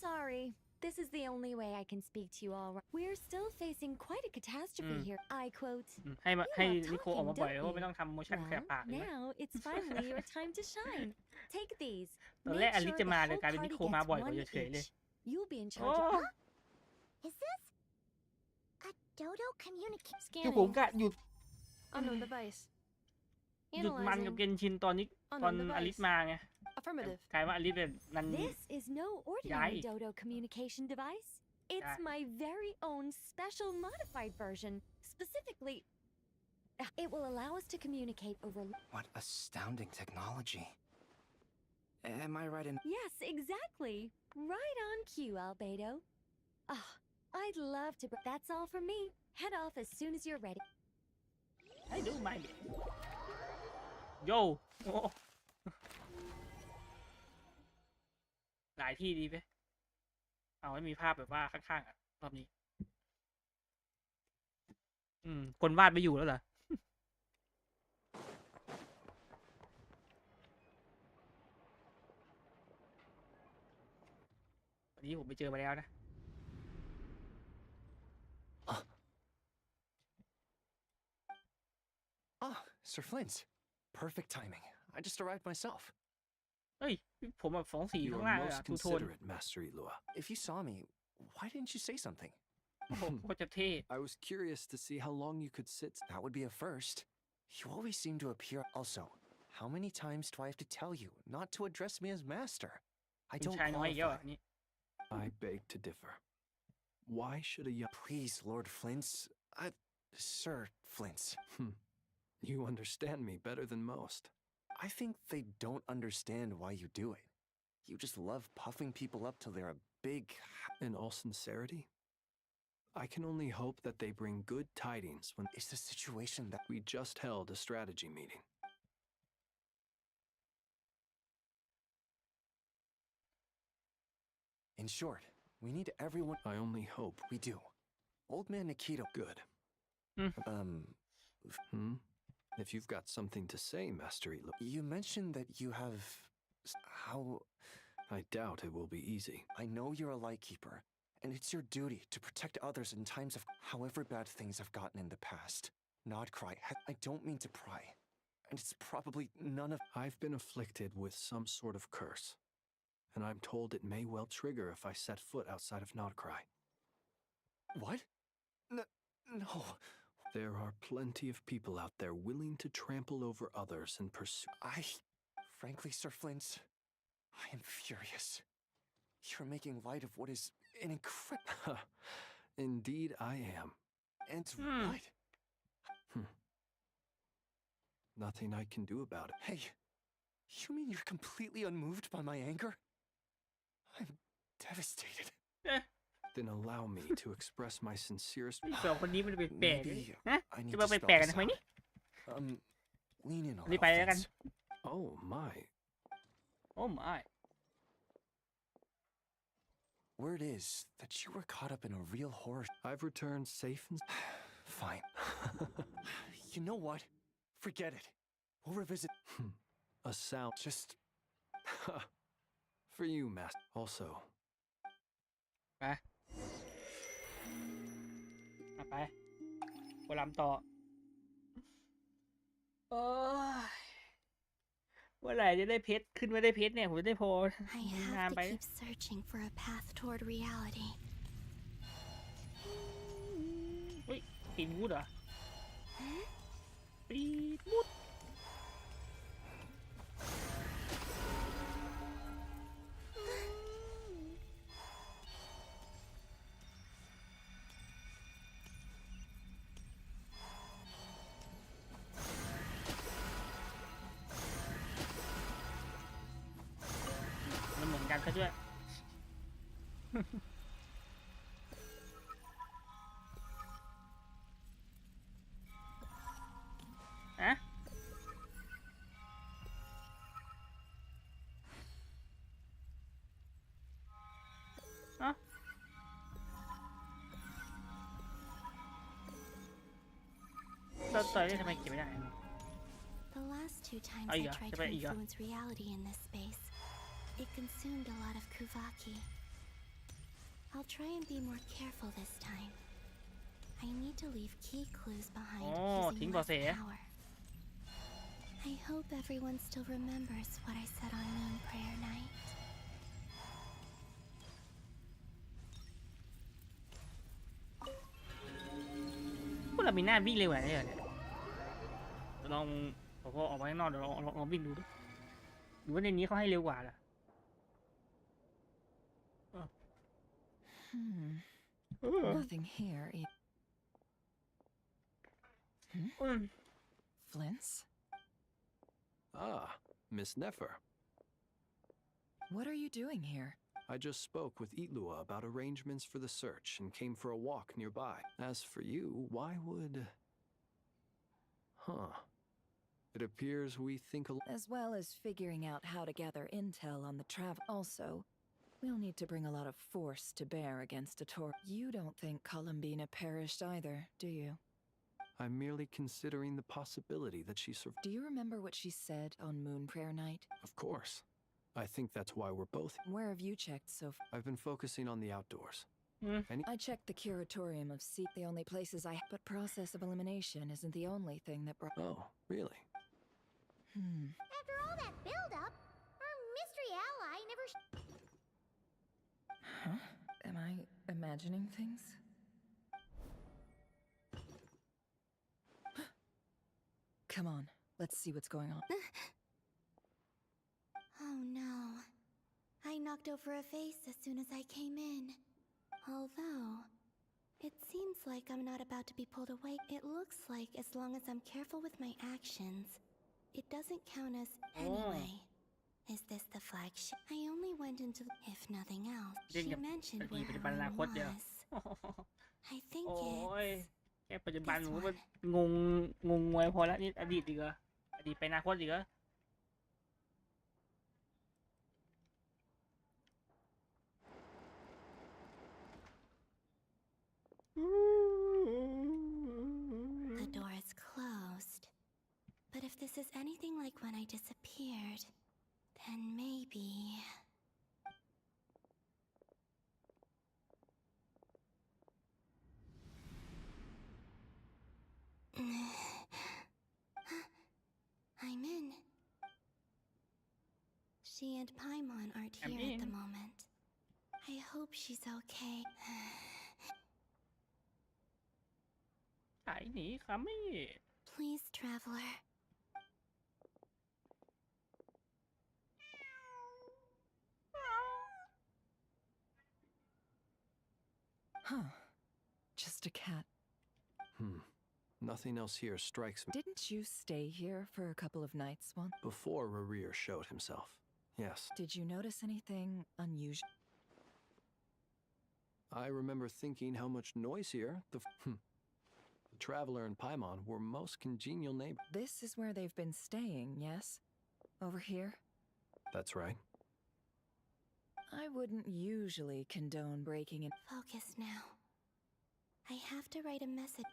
Sorry. This is the only way I can speak to you all. We're still facing quite a catastrophe here. I quote. ให้มา You ให้ love นิโคออกมา talking, บ่อย don't เพราะไม่ you? ต้องทำโมชั่นแคร์ปาก Well, เลยนะ now it's finally your time to shine. Take these. ตอนแรก Make อลิส sure จะ the มาเลย whole กลายเป็นนิ party โคมา gets บ่อยกว่า one เฉยๆเลย each. You'll be in โอ้ charge of. Is this a dodo communication? คือผมกะหยุด Unknown device. หยุดมันกับเกนชินตอนนี้ตอนอลิสมาไง Affirmative. กลายว่าอลิสเป็นนัน This is no ordinary dodo communication device. It's my very own special modified version. Specifically, it will allow us to communicate over. What astounding technology. Am I right in? Yes, exactly. Right on cue, Albedo. Oh, I'd love to, but that's all from me. Head off as soon as you're ready. I do my bit. Yo โอ้หลายที่ดีไหมเอาให้มีภาพแบบว่าข้างๆอ่ะรอบนี้ คนวาดไม่อยู่แล้วเหรอ วันนี้ผมไปเจอมาแล้วนะ Ah, Sir Flint. Perfect timing. I just arrived myself. เฮ้ย ผมแบบ2 สี You ข้างล่าง are เลย most อ่ะทูโทน considerate, Master Ilua. If you saw me, why didn't you say something? โอ้โหโคตรจะเท่ I was curious to see how long you could sit. That would be a first. You always seem to appear. Also, how many times do I have to tell you not to address me as master? I คุณ don't ชายน้อยอีกแล้ว qualify. อันนี้ I beg to differ. Why should a young... Please, Lord Flint's... Sir Flint's. You understand me better than most. I think they don't understand why you do it. You just love puffing people up till they're a big... In all sincerity, I can only hope that they bring good tidings when... It's the situation that... We just held a strategy meeting. In short, we need everyone... I only hope. We do. Old man Nikito... Good. If you've got something to say, Master Elo... You mentioned that you have... How... I doubt it will be easy. I know you're a lightkeeper, and it's your duty to protect others in times of... However bad things have gotten in the past. Nodcry, I don't mean to pry. And it's probably none of... I've been afflicted with some sort of curse. And I'm told it may well trigger if I set foot outside of Nodcry. What? No... There are plenty of people out there willing to trample over others and pursue... Frankly, Sir Flint, I am furious. You're making light of what is an incredible... Indeed I am. And what? Nothing I can do about it. Hey, you mean you're completely unmoved by my anger? I'm devastated. Then allow me to express my sincerest... สองคนนี้มันแปลกๆนะ I need จะ to มา spell แปลกๆกัน this ทำไม out. นี่ Lean in a รี little, บไปแล้วกัน Flint. Oh my. Oh my Word is that you were caught up in a real horror. I've returned safe and... Fine. You know what? Forget it. We'll revisit... A sound... Just... For you, Master. Also... ไปโคลัมต่อโอ้ยเมื่อไหร่จะได้เพชรขึ้นไม่ได้เพชรเนี่ยผมจะได้พอ I งาน have ไป to keep searching for a path toward reality. อุ้ย ปีดวูดเหรอปีดวูดมันเหมือนกันซะด้วยอะอะเราต่อยได้ทำไมเก็บไม่ได้ The last 2 times Oh, I yeah. tried Yeah, to but- yeah. influence reality in this space, it consumed a lot of Kuvaki. I'll try and be more careful this time. I need to leave key clues behind using less power. I hope everyone still remembers what I said on Moon Prayer Night. พวกเรามีหน้าวิ่งเร็วกว่านี้เหรอเนี่ยลองพอออกมาข้างนอกเดี๋ยวลองวิ่งดูดิหรือว่าในนี้เขาให้เร็วกว่าล่ะ Nothing here. Flints? Ah, Miss Nefer. What are you doing here? I just spoke with Itlua about arrangements for the search and came for a walk nearby. As for you, why would... Huh. It appears we think as well as figuring out how to gather intel on the travel. Also, we'll need to bring a lot of force to bear against a Tor. You don't think Columbina perished either, do you? I'm merely considering the possibility that she survived. Do you remember what she said on Moon Prayer Night? Of course. I think that's why we're both... Where have you checked so far? I've been focusing on the outdoors. I checked the curatorium of Sea, the only places but process of elimination isn't the only thing that brought... Oh, really? After all that build-up, our mystery ally never... Huh? Am I imagining things? Come on, let's see what's going on. Oh no. I knocked over a vase as soon as I came in. Although, it seems like I'm not about to be pulled away. It looks like as long as I'm careful with my actions, it doesn't count as... Anyway, is this the flagship? I only went into... If nothing else, she mentioned where her room was. I think โอ้ย it's... แค่ปัจจุบันผมก็งงงวยพอแล้วนี่อดีตดีกว่าอดีตไปอนาคตดีกว่า The door is closed. But if this is anything like when I disappeared, then maybe... I'm in. She and Paimon aren't here at the moment. I hope she's okay. หายหนีค่ะไม่ Please, traveler. Huh. Just a cat. Nothing else here strikes me. Didn't you stay here for a couple of nights once? Before Rarir showed himself. Yes. Did you notice anything unusual? I remember thinking how much noisier the Traveler and Paimon were most congenial neighbors. This is where they've been staying, yes? Over here? That's right. I wouldn't usually condone breaking in. Focus now. I have to write a message.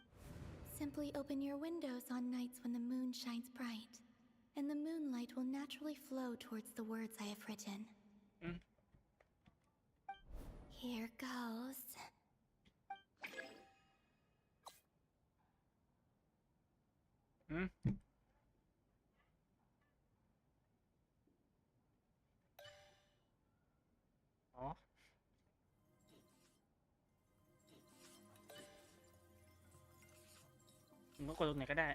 Simply open your windows on nights when the moon shines bright, and the moonlight will naturally flow towards the words I have written. Here goes. Oh. กดตรงไหนก็ได้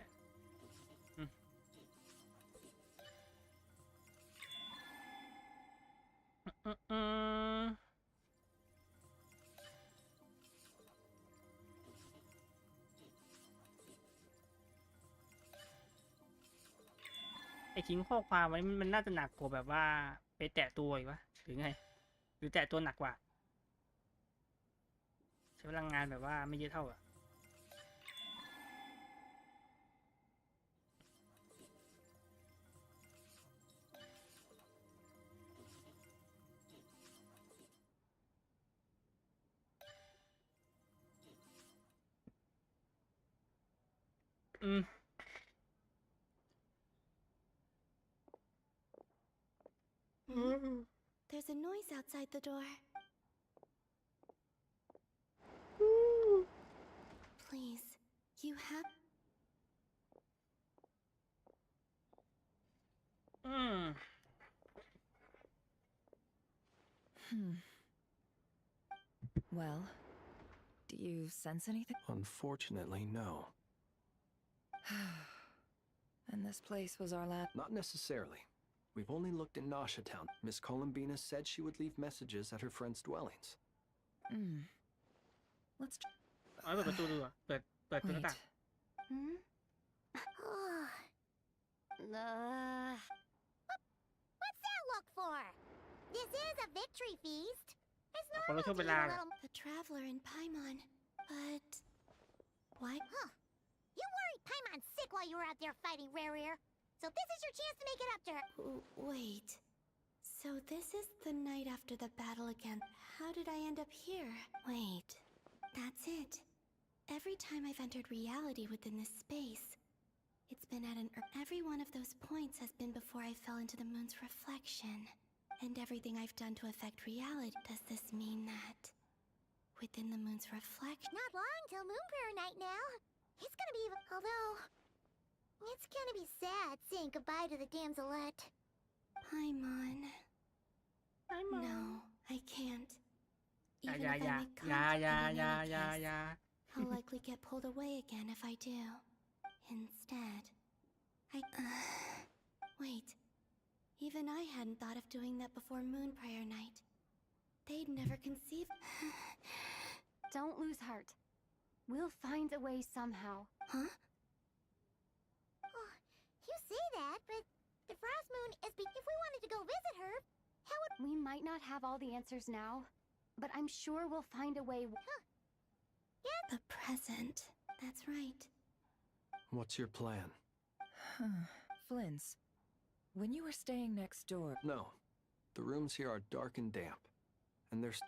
ไอ้ทิ้งข้อความไว้มันน่าจะหนักกว่าแบบว่าไปแตะตัวอีกวะหรือไงหรือแตะตัวหนักกว่าใช้พลังงานแบบว่าไม่เยอะเท่าอะThere's a noise outside the door. Please, you have. Well, do you sense anything? Unfortunately, no. And this place was our last. Not necessarily. We've only looked in Nasha Town. Miss Columbina said she would leave messages at her friends' dwellings. Let's. เอาเปิดประตูดูอ่ะเปิดหน้าต่าง What's that look for? This is a victory feast. It's คนเรา normal ช่วง to เว eat ลา a แหละ little. The traveler in Paimon. But. Why? Huh. You worried Paimon's sick while you were out there fighting Rare. So this is your chance to make it up to her. Wait. So this is the night after the battle again. How did I end up here? Wait. That's it. Every time I've entered reality within this space, it's been at every one of those points has been before I fell into the moon's reflection. And everything I've done to affect reality. Does this mean that within the moon's reflection? Not long till Moon Prayer Night now. It's gonna be, although it's gonna be sad saying goodbye to the damselette. Paimon. No, I can't. Even if I make contact in any case, I'll likely get pulled away again if I do. Instead, wait. Even I hadn't thought of doing that before Moon Prayer Night. They'd never conceive. Don't lose heart. We'll find a way somehow. Huh? Oh, you say that, but the Frost Moon is if we wanted to go visit her, how would We might not have all the answers now, but I'm sure we'll find a way. The present. That's right. What's your plan? Flynn's. When you were staying next door. No. The rooms here are dark and damp. And there's...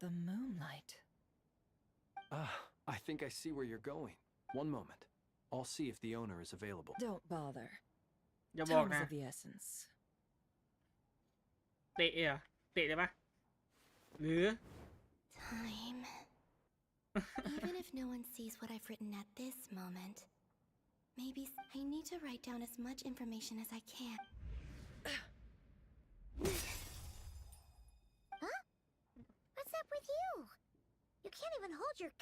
The moonlight. I think I see where you're going. One moment. I'll see if the owner is available. Don't bother. อย่าบอก Time's นะ of the essence. เตะเหรอเตะได้ปะหรือ Time. Even if no one sees what I've written at this moment, maybe I need to write down as much information as I can. Huh? What's up with you? You can't even hold your.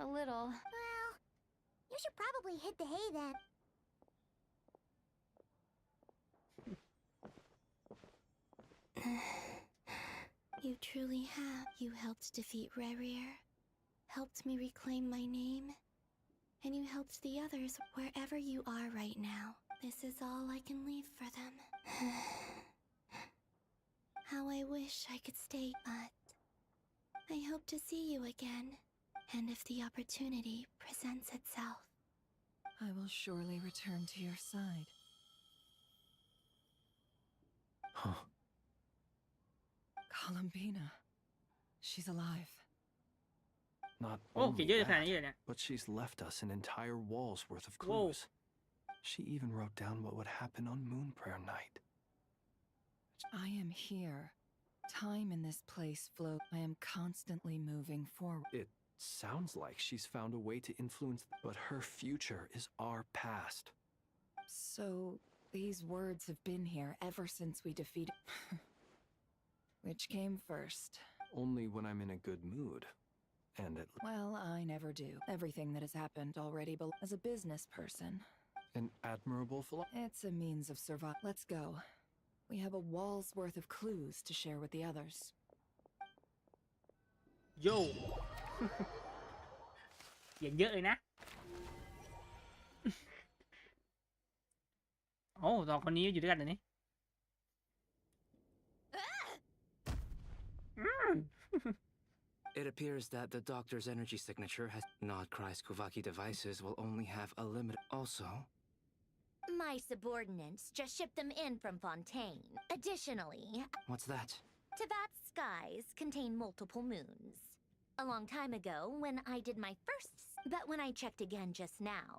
A little. Well, you should probably hit the hay then. You truly have. You helped defeat Rerir, helped me reclaim my name, and you helped the others wherever you are right now. This is all I can leave for them. How I wish I could stay, but I hope to see you again, and if the opportunity presents itself. I will surely return to your side. Huh. Columbina. She's alive. Not โอ้เขียนเย only อะขนาดนี้เลยเนี่ย that, but she's left us an entire wall's worth of clues. She even wrote down what would happen on Moon Prayer Night. I am here. Time in this place flows. I am constantly moving forward. It sounds like she's found a way to influence, but her future is our past. So, these words have been here ever since we defeated... Which came first? Only when I'm in a good mood. and Well, I never do. Everything that has happened already as a business person. an admirable philosophy. It's a means of survival. Let's go. We have a wall's worth of clues to share with the others. Yo เขียนเยอะเลยนะ โอ้สองคนนี้อยู่ด้วยกันเหรอนี่ It appears that the doctor's energy signature has Nodcry's Kuvaki devices will only have a limit. Also, My subordinates just shipped them in from Fontaine. Additionally, what's that? Tavat's skies contain multiple moons. A long time ago, when I did my first, but when I checked again just now,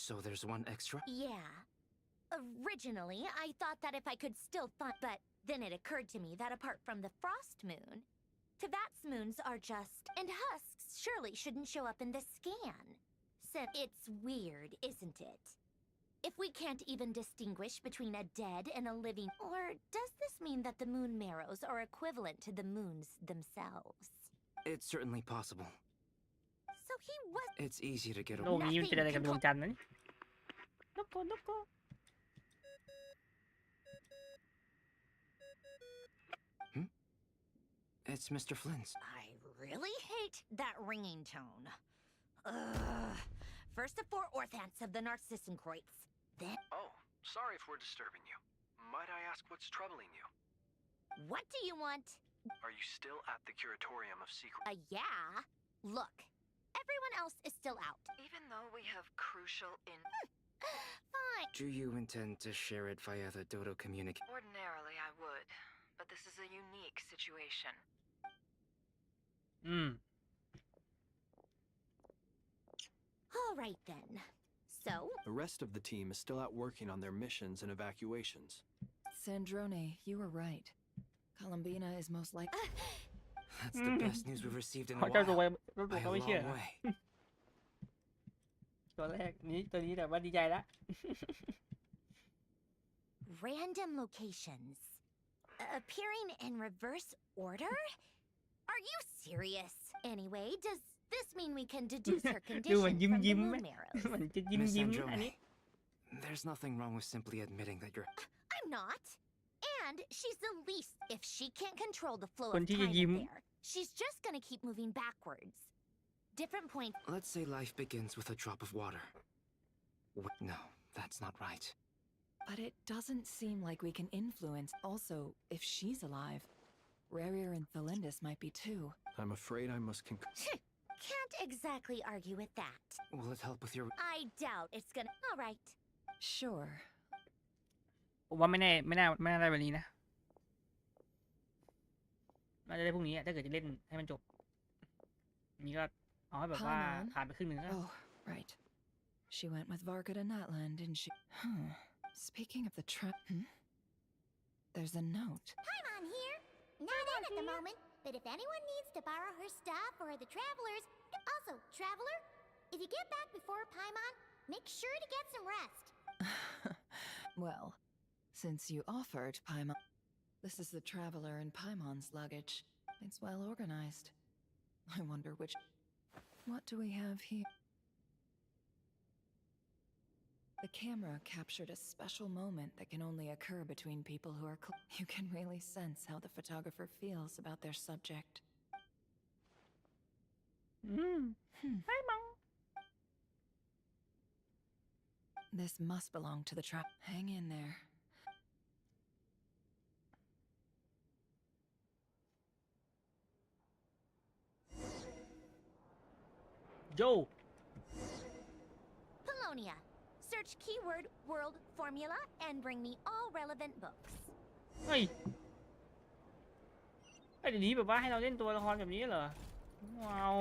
So there's one extra? yeah. Originally, I thought that if I could still find, but then it occurred to me that apart from the frost moon, Tavat's moons are just, and husks surely shouldn't show up in this scan. So it's weird, isn't it? If we can't even distinguish between a dead and a living, or does this mean that the moon marrows are equivalent to the moons themselves? It's certainly possible. So he was. It's easy to get โลกนี้มันเป็นอะไรกับดวงจันทร์นะนี่นกโกนกโก It's Mr. Flynn's. I really hate that ringing tone. Ugh. First the four orthants of the Narcissenkreuz, then. Oh, sorry if we're disturbing you. Might I ask what's troubling you? What do you want? Are you still at the Curatorium of Secrets? Yeah. Look, everyone else is still out. Even though we have crucial Fine. Do you intend to share it via the Dodo communication? Ordinarily, I would, but this is a unique situation. All right then. So, The rest of the team is still out working on their missions and evacuations. Sandrone, you were right. Columbina is most likely. That's the best news we've received in a เขาจะรวย while. รวย By เขา a ไม่เชื่อ long way. ตัวแรกตัวนี้แบบว่าดีใจแล้ว random locations. Appearing in reverse order? Are you serious? Anyway, does this mean we can deduce her ดูเหมือน condition ยิ้ม from the ยิ้ม moon marrows? เหมือนจะยิ้ม Miss ยิ้ม Andromeda, อันนี้ there's nothing wrong with simply admitting that you're. I'm not. And she's the least. If she can't control the flow คน of ที่จะ time ยิ้ม in there, she's just gonna keep moving backwards. Different point. Let's say life begins with a drop of water. No, that's not right. But it doesn't seem like we can influence. Also, if she's alive, Rarier and Thelindis might be too. I'm afraid I must Can't exactly argue with that. Will it help with your. I doubt it's gonna. All right. Sure. ผมว่าไม่แน่ไม่น่าได้วันนี้นะน่าจะได้พรุ่งนี้อะถ้าเกิดจะเล่นให้มันจบนี่ก็เอาให้แบบว่า Paimon? ผ่านไปครึ่งหนึ่งแล้ว Oh, right. She went with Varga to Natland, didn't she? Speaking of the There's a note. Paimon here. Not in at the moment, but if anyone needs to borrow her stuff or the travelers. Also, traveler, if you get back before Paimon, make sure to get some rest. Well, since you offered Paimon. This is the traveler and Paimon's luggage. It's well organized. I wonder which. What do we have here? The camera captured a special moment that can only occur between people who are you can really sense how the photographer feels about their subject. This must belong to the trap. Hang in there. Yo. Polonia. Search keyword world formula and bring me all relevant books. เฮ้ยเดี๋ยวนี้แบบว่าให้เราเล่นตัวละครแบบนี้เหรอว้าว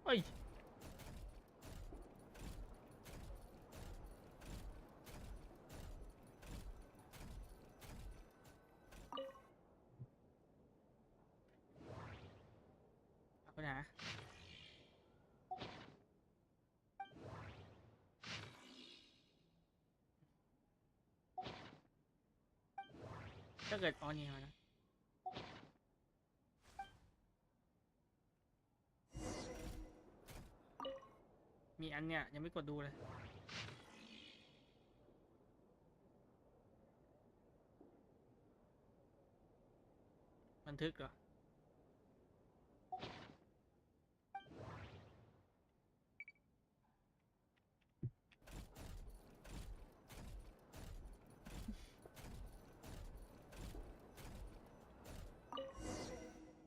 เฮ้ยเอาไปนะ ถ้าเกิดอ๋อนี่นะมีอันเนี้ยยังไม่กดดูเลยบันทึกเหรอ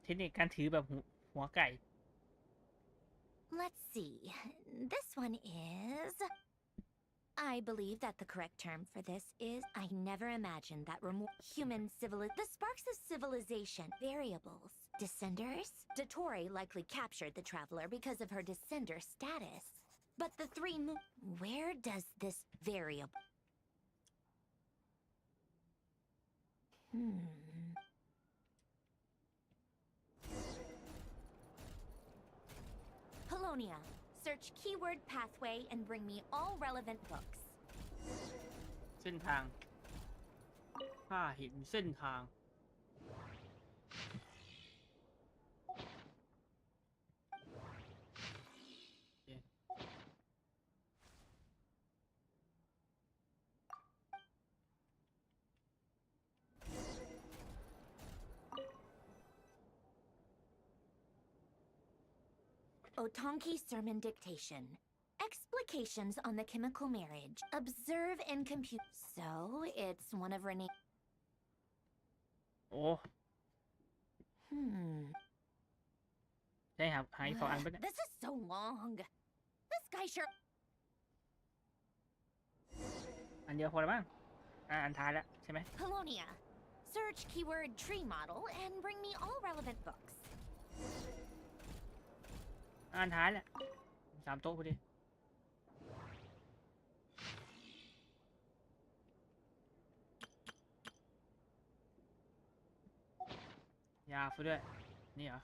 เทคนิคการถือแบบหัวไก่ Let's see. This one is. I believe that the correct term for this is I never imagined that human the sparks of civilization variables. Descenders? Dottore likely captured the traveler because of her descender status. But the three where does this variable? Polonia. Search keyword pathway and bring me all relevant books. เส้นทางข้าเห็นเส้นทางOtonki sermon dictation. Explications on the chemical marriage. Observe and compute. So, it's one of Renee. โอ้ได้ครับหาย2 อันปะเนี่ย This is so long. This guy sure. อันเดียวพอแล้วมั้งอันท้ายแล้วใช่ไหม Polonia. Search keyword tree model and bring me all relevant books. อันท้ายแหละ3 โต๊ะพอดียาฟด้วยนี่เหรอ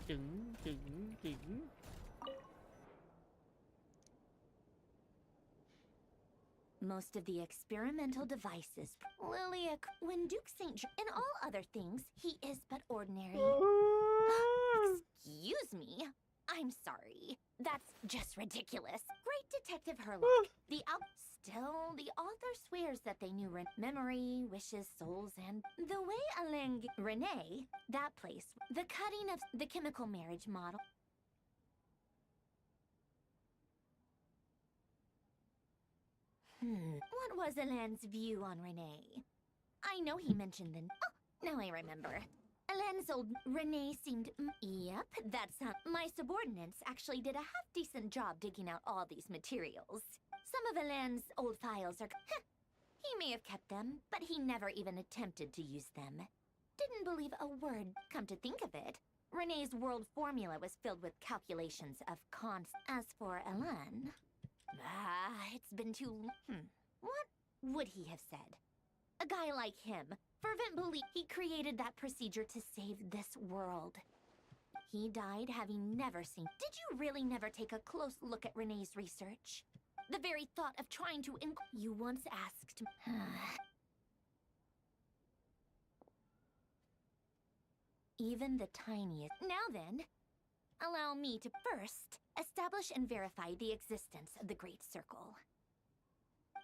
จึง Most of the experimental devices. Lilia, when Duke St. In all other things, he is but ordinary. Excuse me. I'm sorry. That's just ridiculous. Great Detective Herlock. Still, the author swears that they knew memory, wishes, souls, and the way Renee, that place, the cutting of the chemical marriage model. What was Alain's view on Renee? I know he mentioned the... Oh, now I remember. Alain's old Renee seemed... Yep, that's how... My subordinates actually did a half-decent job digging out all these materials. Some of Alain's old files are... He may have kept them, but he never even attempted to use them. Didn't believe a word. Come to think of it, Renee's world formula was filled with calculations of const... As for Alain... it's been too... What would he have said? A guy like him, fervent belief, he created that procedure to save this world. He died having never seen... Did you really never take a close look at Renee's research? The very thought of trying to... You once asked... Even the tiniest... Now then, allow me to first establish and verify the existence of the Great Circle.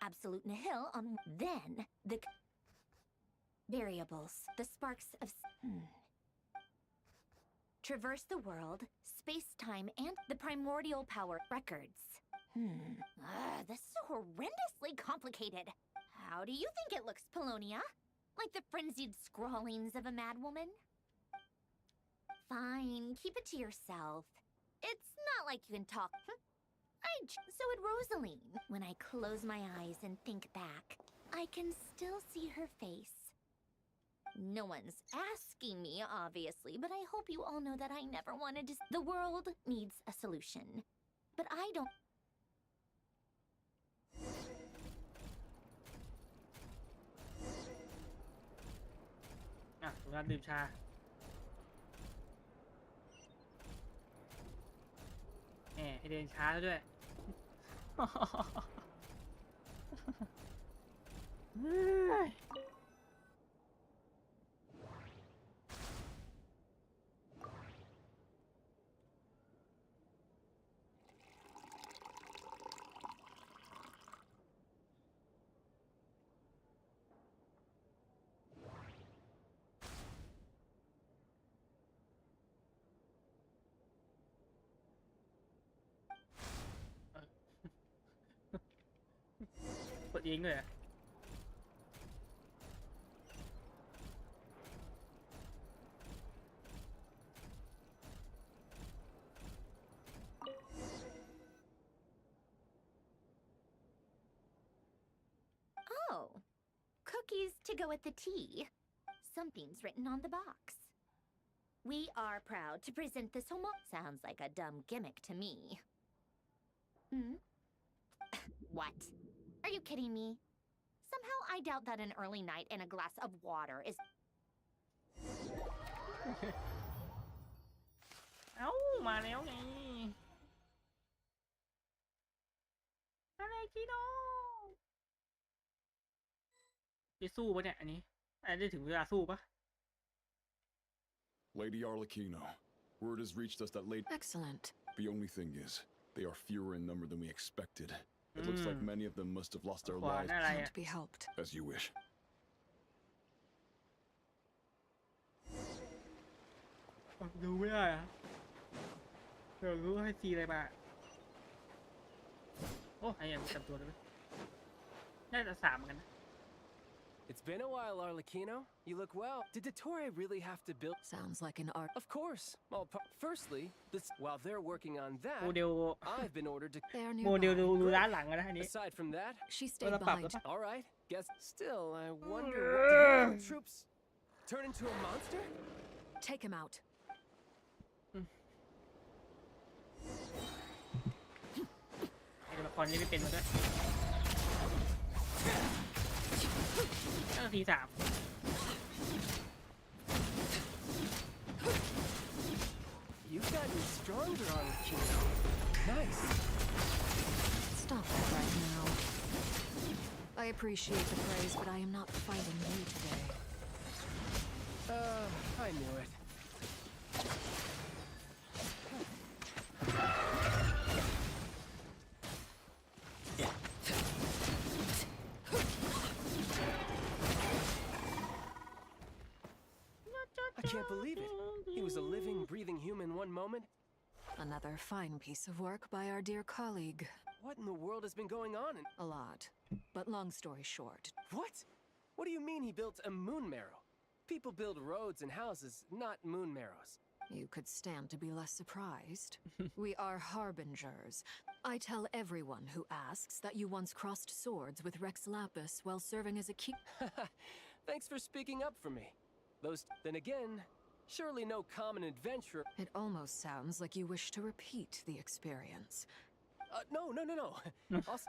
Absolute nihil on... Then, the... Variables, the sparks of... Traverse the world, space-time, and the primordial power records. This is so horrendously complicated. How do you think it looks, Polonia? Like the frenzied scrawlings of a madwoman? Fine, keep it to yourself. It's not like you can talk. So would Rosaline. When I close my eyes and think back, I can still see her face. No one's asking me, obviously, but I hope you all know that I never wanted to... The world needs a solution. But I don't... เวลาดื่มชาให้เดินช้าแล้วด้วยเปิดเองเลยOh, cookies to go with the tea. Something's written on the box. We are proud to present this homo. Sounds like a dumb gimmick to me. What? Are you kidding me? Somehow I doubt that an early night and a glass of water is. เอ้ามาแล้วไงอะไรกิโนจะสู้ปะเนี่ยอันนี้ได้ถึงเวลาสู้ปะ Lady Arlecchino, word has reached us that lady. Excellent. The only thing is, they are fewer in number than we expected. It looks like many of them must have lost their lives. Can't be helped. As you wish. ดูไม่ได้อะเดี๋ยวรู้ให้ซีอะไรมาโอ้ไอ้ยังจำตัวได้ไหมน่าจะ3เหมือนกันนะ It's been a while, Arlecchino. You look well. Did Dottore really have to build? Sounds like an art. Of course. Well, firstly, while they're working on that, โมเดล I've been ordered to. โมเดลดูร้านหลังนะอันนี้ Aside from that, she stayed behind. All right. Guess. Still, I wonder. Did the troops turn into a monster? Take him out. ตัวละครนี้ไม่เป็นมาด้วยที3 You've gotten stronger, Arlecchino. Nice. Stop it right now. I appreciate the praise, but I am not fighting you today. I knew it. I can't believe it. He was a living, breathing human one moment. Another fine piece of work by our dear colleague. What in the world has been going on? A lot. But long story short. What? What do you mean he built a moon marrow? People build roads and houses, not moon marrows. You could stand to be less surprised. We are harbingers. I tell everyone who asks that you once crossed swords with Rex Lapis while serving as a key. Thanks for speaking up for me. Then again, surely no common adventurer. It almost sounds like you wish to repeat the experience. No.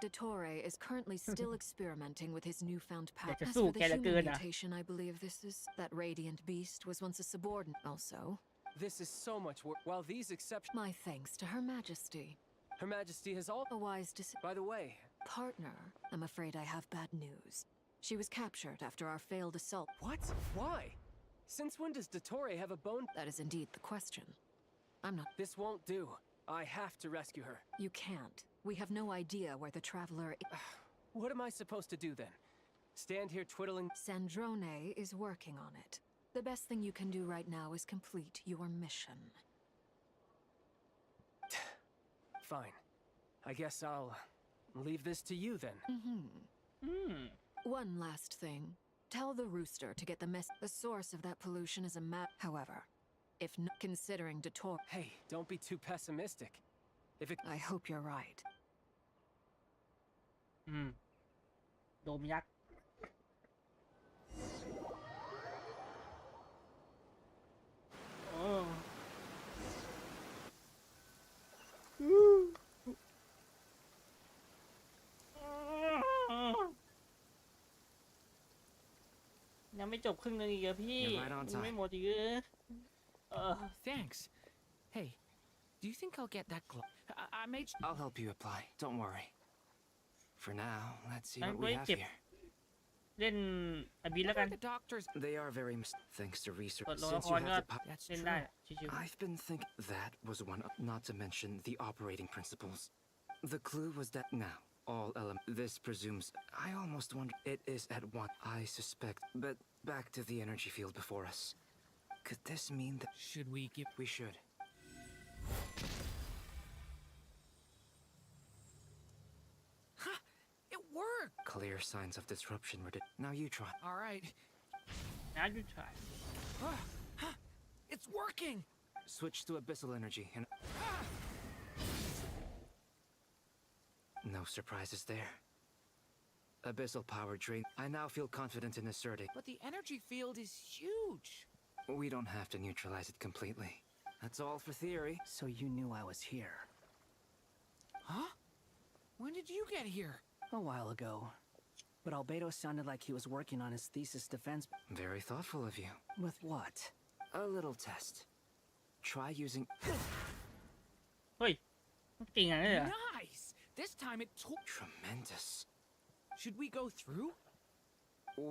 Dottore is currently still experimenting with his newfound power. As for the human mutation, I believe this is that radiant beast was once a subordinate. Also, this is so much work. While these exceptions. My thanks to Her Majesty. Her Majesty has all. A wise decision. By the way, partner, I'm afraid I have bad news. She was captured after our failed assault. What? Why? Since when does Dottore have a bone? That is indeed the question. I'm not. This won't do. I have to rescue her. You can't. We have no idea where the traveler is. What am I supposed to do then? Stand here twiddling? Sandrone is working on it. The best thing you can do right now is complete your mission. Fine. I guess I'll leave this to you then. One last thing. Tell the rooster to get the source of that pollution is a map. However, if not considering Dottore. Hey, don't be too pessimistic. If it. I hope you're right. โดมยักษ์ยัง ยังไม่จบครึ่งนึงอีกเหรอพี่ You're right on ยังไม่ time. หมดอีกเหรอ Thanks. Hey, do you think I'll get that glove? I made. I'll help you apply. Don't worry. For now, let's see งั้น what ก็ we have เก็บ here. เล่นอบิแล้วกัน The doctors. They are very thanks to research. เปิดโรงละ Since ค you รก็ have the That's เล่น true. ได้ชิว I've been thinking that was one of, not to mention the operating principles. The clue was that now, all this presumes, I almost wonder, it is at one, I suspect, but back to the energy field before us. Could this mean that... Should we give? We should. It worked. Clear signs of disruption were... Now you try. All right. ๆ now you try It's working. Switch to abyssal energy and... No surprises there. Abyssal power drain. I now feel confident in asserting. But the energy field is huge. We don't have to neutralize it completely. That's all for theory. So you knew I was here. Huh? When did you get here? A while ago. But Albedo sounded like he was working on his thesis defense. Very thoughtful of you. With what? A little test. Try using... เฮ้ยเก่งอย่างนี้เลยเหรอ Nice. This time it took. Tremendous. Should we go through?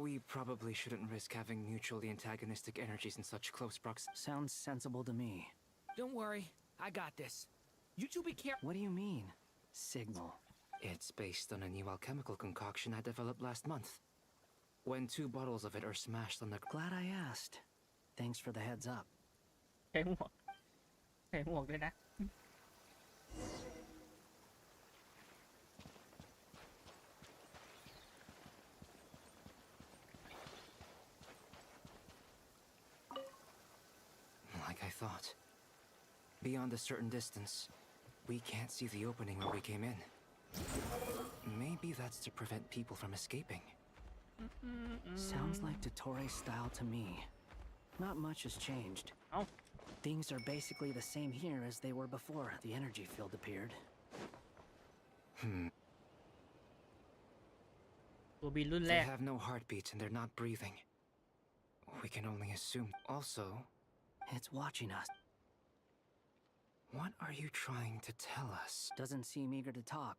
We probably shouldn't risk having mutually antagonistic energies in such close proximity. Sounds sensible to me. Don't worry. I got this. You two be careful. What do you mean? Signal. It's based on a new alchemical concoction I developed last month. When 2 bottles of it are smashed on the... Glad I asked. Thanks for the heads up. ใส่หมวกด้วยนะ Like I thought. Beyond a certain distance, we can't see the opening where we came in. Maybe that's to prevent people from escaping. Sounds like Dottore style to me. Not much has changed. Oh. Things are basically the same here as they were before the energy field appeared. ตัวบินรุ่นแร They ก have no heartbeats and they're not breathing. We can only assume. Also, it's watching us. What are you trying to tell us? Doesn't seem eager to talk.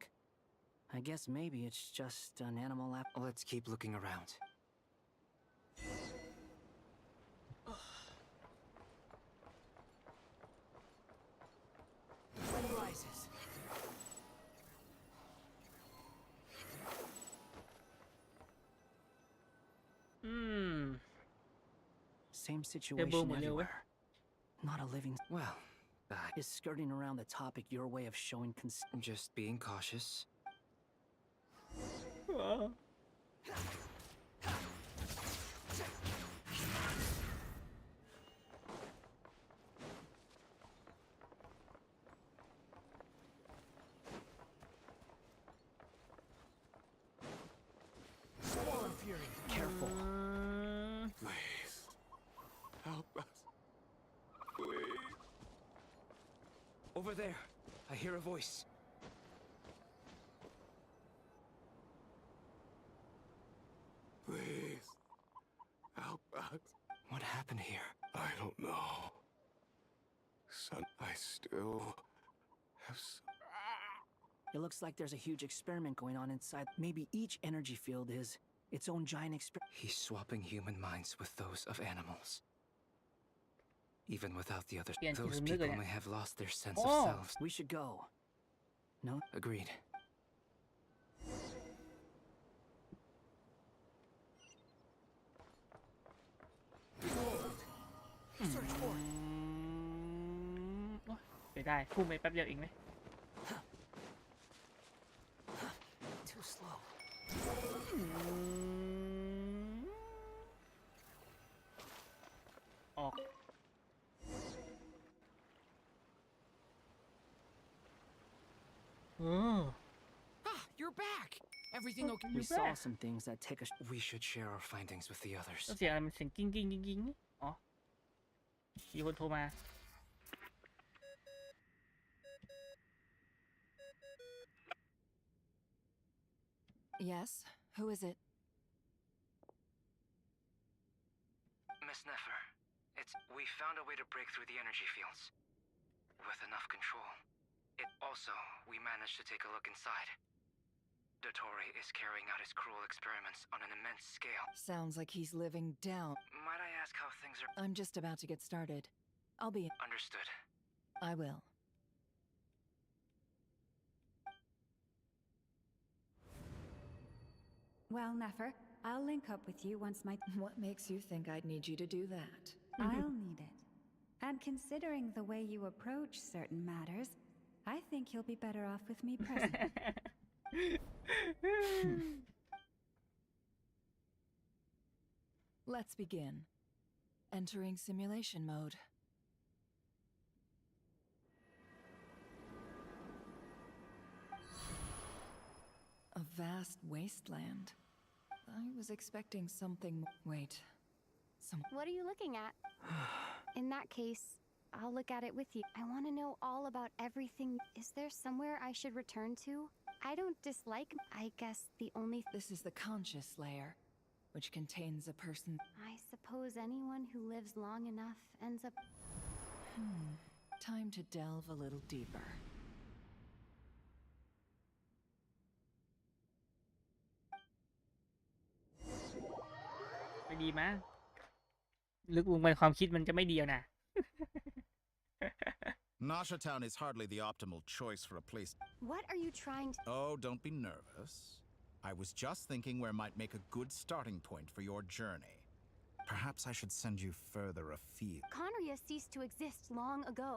I guess maybe it's just an animal app. Let's keep looking around. Rises. Same situation everywhere. Not a living... Well, is skirting around the topic your way of showing just being cautious. Careful. Please. Help us. Please. Over there. I hear a voice. Please. Help us. What happened here? I don't know. Son, I still have It looks like there's a huge experiment going on inside. Maybe each energy field is its own giant experiment. He's swapping human minds with those of animals. Even without the others, those people may have lost their sense of self. We should go. No? Agreed. Search for it. เสียดายพุ่งไปแป๊บเดียวเองไหม Too slow. ออก You're back. Everything okay? We saw some things that take us. We should share our findings with the others. แล้วเสียงอะไรมันเสียงกิ้งกิ้งกิ้งกิ้งอ๋อมีคนโทรมา Yes? Who is it? Yes, Nefer. We found a way to break through the energy fields. With enough control. We managed to take a look inside. Dottore is carrying out his cruel experiments on an immense scale. Sounds like he's living down. Might I ask how things are? I'm just about to get started. I'll be... Understood. I will. Well, Nefer, I'll link up with you once my... What makes you think I'd need you to do that? I'll need it. And considering the way you approach certain matters, I think you'll be better off with me present. Let's begin. Entering simulation mode. A vast wasteland. I was expecting something... Wait. What are you looking at? In that case, I'll look at it with you. I want to know all about everything. Is there somewhere I should return to? I don't dislike... I guess the only... This is the conscious layer, which contains a person... I suppose anyone who lives long enough ends up... Time to delve a little deeper.ไม่ดีมั้ยลึกลงไปความคิดมันจะไม่ดีนะ Nasha Town is hardly the optimal choice for a place. What are you trying to... Oh, don't be nervous. I was just thinking where might make a good starting point for your journey. Perhaps I should send you further afield. Conria ceased to exist long ago.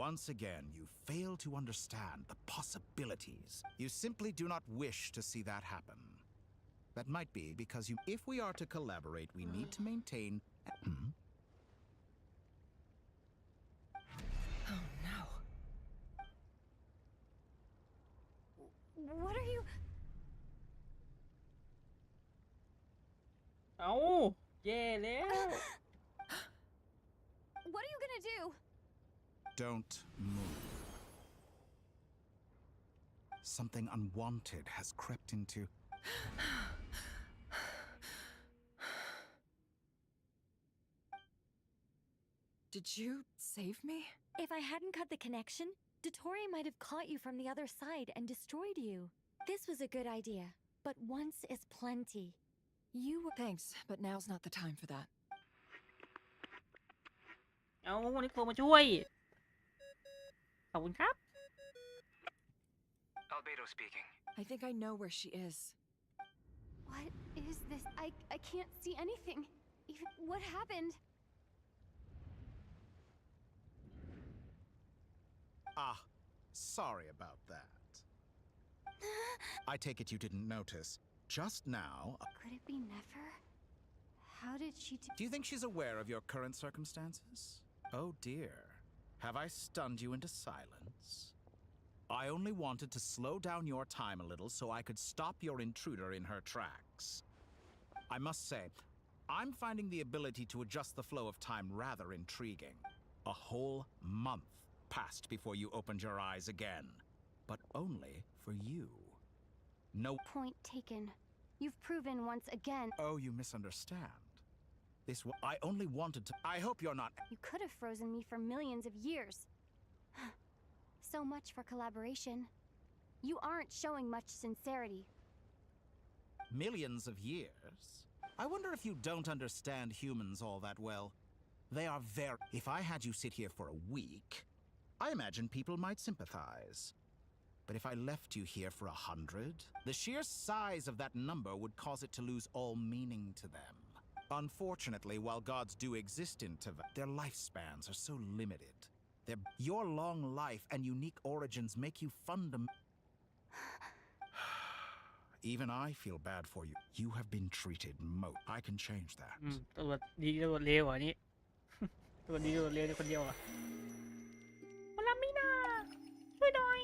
Once again, you fail to understand the possibilities. You simply do not wish to see that happen. That might be because if we are to collaborate, we need to maintain... Oh no. What are you... เอ้าแย่แล้ว What are you gonna do? Don't move. Something unwanted has crept into... Did you save me? If I hadn't cut the connection, Dottore might have caught you from the other side and destroyed you. This was a good idea, but once is plenty. You were... Thanks, but now's not the time for that. เอานิโคมาช่วยขอบคุณครับ Albedo speaking. I think I know where she is. What is this? I can't see anything. Even... What happened? Ah, sorry about that. I take it you didn't notice. Just now... Could it be Nefer? How did she do... Do you think she's aware of your current circumstances? Oh dear. Have I stunned you into silence? I only wanted to slow down your time a little so I could stop your intruder in her tracks. I must say, I'm finding the ability to adjust the flow of time rather intriguing. A whole month passed before you opened your eyes again. But only for you. No... Point taken. You've proven once again... Oh, you misunderstand. I only wanted to... I hope you're not... You could have frozen me for millions of years. So much for collaboration. You aren't showing much sincerity. Millions of years? I wonder if you don't understand humans all that well. They are very... If I had you sit here for a week, I imagine people might sympathize. But if I left you here for 100, the sheer size of that number would cause it to lose all meaning to them. Unfortunately, while gods do exist in Tava, their lifespans are so limited. Your long life and unique origins make you Even I feel bad for you. You have been treated I can change that. ตำรวจดีตำรวจเลวอ่ะนี่ ตำรวจดีตำรวจเลวคนเดียวอ่ะมาลามินาช่วยหน่อย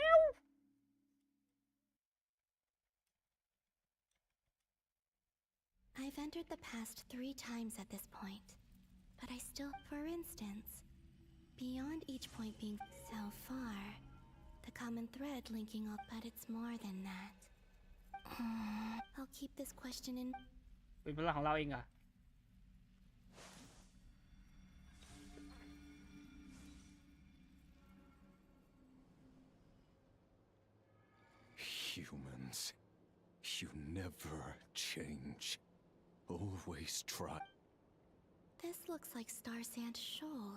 help I've entered the past 3 times at this point, but I still... For instance, beyond each point being so far, the common thread linking all... But it's more than that. I'll keep this question in... เป็นพลังของเราเองอ่ะ never change. Always try. This looks like Star Sand Shoal.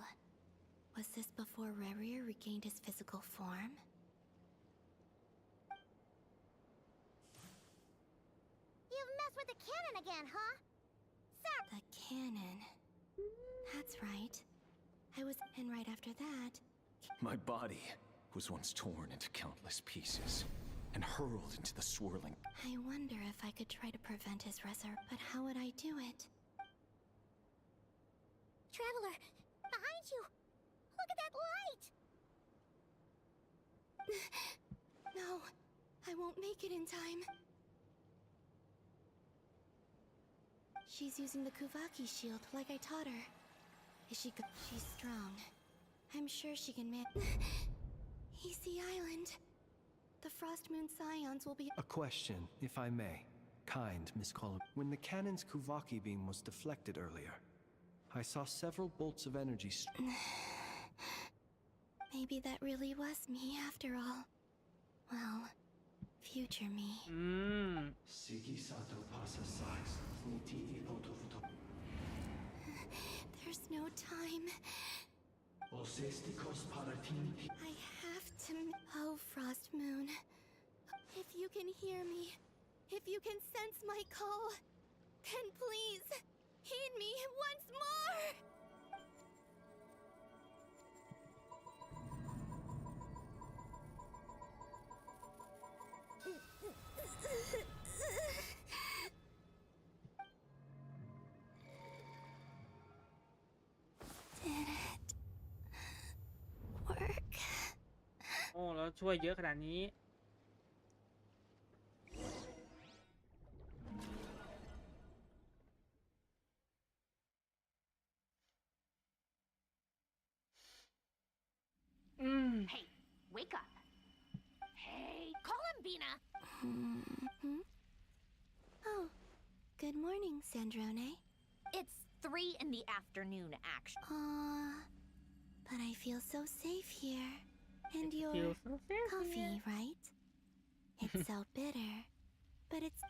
Was this before Rerir regained his physical form? You've messed with the cannon again, huh? Sir! The cannon. That's right. I was in right after that. My body was once torn into countless pieces and hurled into the swirling. I wonder if I could try to prevent his resurrection, but how would I do it? Traveler, behind you! Look at that light! No, I won't make it in time. She's using the Kuvaki shield like I taught her. Is she good? She's strong. I'm sure she can He's the island. The Frost Moon Scions will be— A question, if I may. Kind Miss Colum. When the cannon's Kuvaki beam was deflected earlier, I saw several bolts of energy. Maybe that really was me after all. Well, future me. There's no time. I have to. Oh, Frost Moon. If you can hear me, if you can sense my call, then please heed me once more! Did it work? โอ้แล้วช่วยเยอะขนาดนี้Hey, wake up. Hey, Columbina! Oh, good morning, Sandrone. It's 3 in the afternoon, actually. But I feel so safe here. And your coffee, right? It's so bitter, but it's...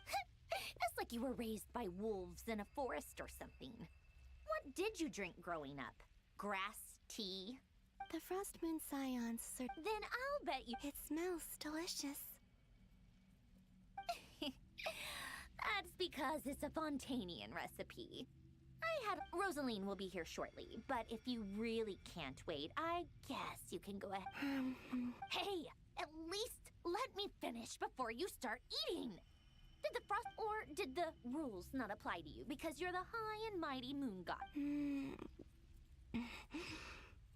That's like you were raised by wolves in a forest or something. What did you drink growing up? Grass tea? The Frost Moon Scions Then I'll bet you... It smells delicious. That's because it's a Fontanian recipe. Rosaline will be here shortly, but if you really can't wait, I guess you can go ahead. Hey, at least let me finish before you start eating. Did the frost or did the rules not apply to you because you're the high and mighty moon god?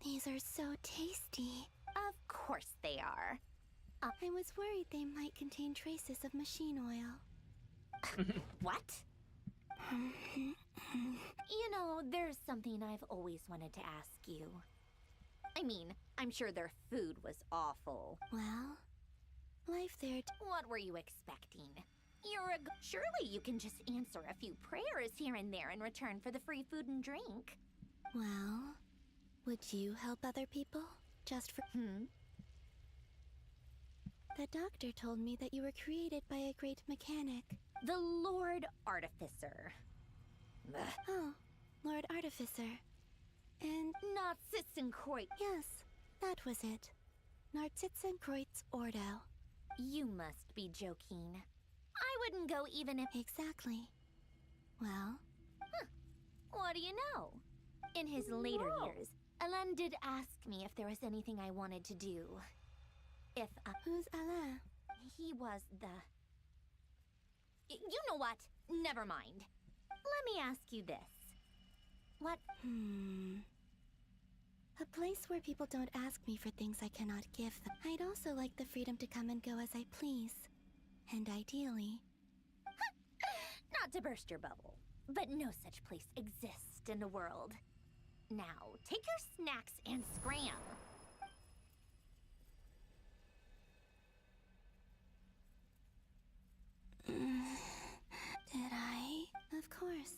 These are so tasty. Of course they are. I was worried they might contain traces of machine oil. What? You know, there's something I've always wanted to ask you. I mean, I'm sure their food was awful. Well, life there... What were you expecting? Surely you can just answer a few prayers here and there in return for the free food and drink. Well, would you help other people? Just for... The doctor told me that you were created by a great mechanic. The Lord Artificer. Oh, Lord Artificer. And... Narzitzendkreuz. Yes, that was it. Narzitzendkreuz Ordo. You must be joking. I wouldn't go even if... Exactly. Well? What do you know? In his later years, Alain did ask me if there was anything I wanted to do. Who's Alain? He was the... You know what? Never mind. Let me ask you this. What... A place where people don't ask me for things I cannot give them. I'd also like the freedom to come and go as I please. And ideally... Not to burst your bubble, but no such place exists in the world. Now, take your snacks and scram. Did I? Of course.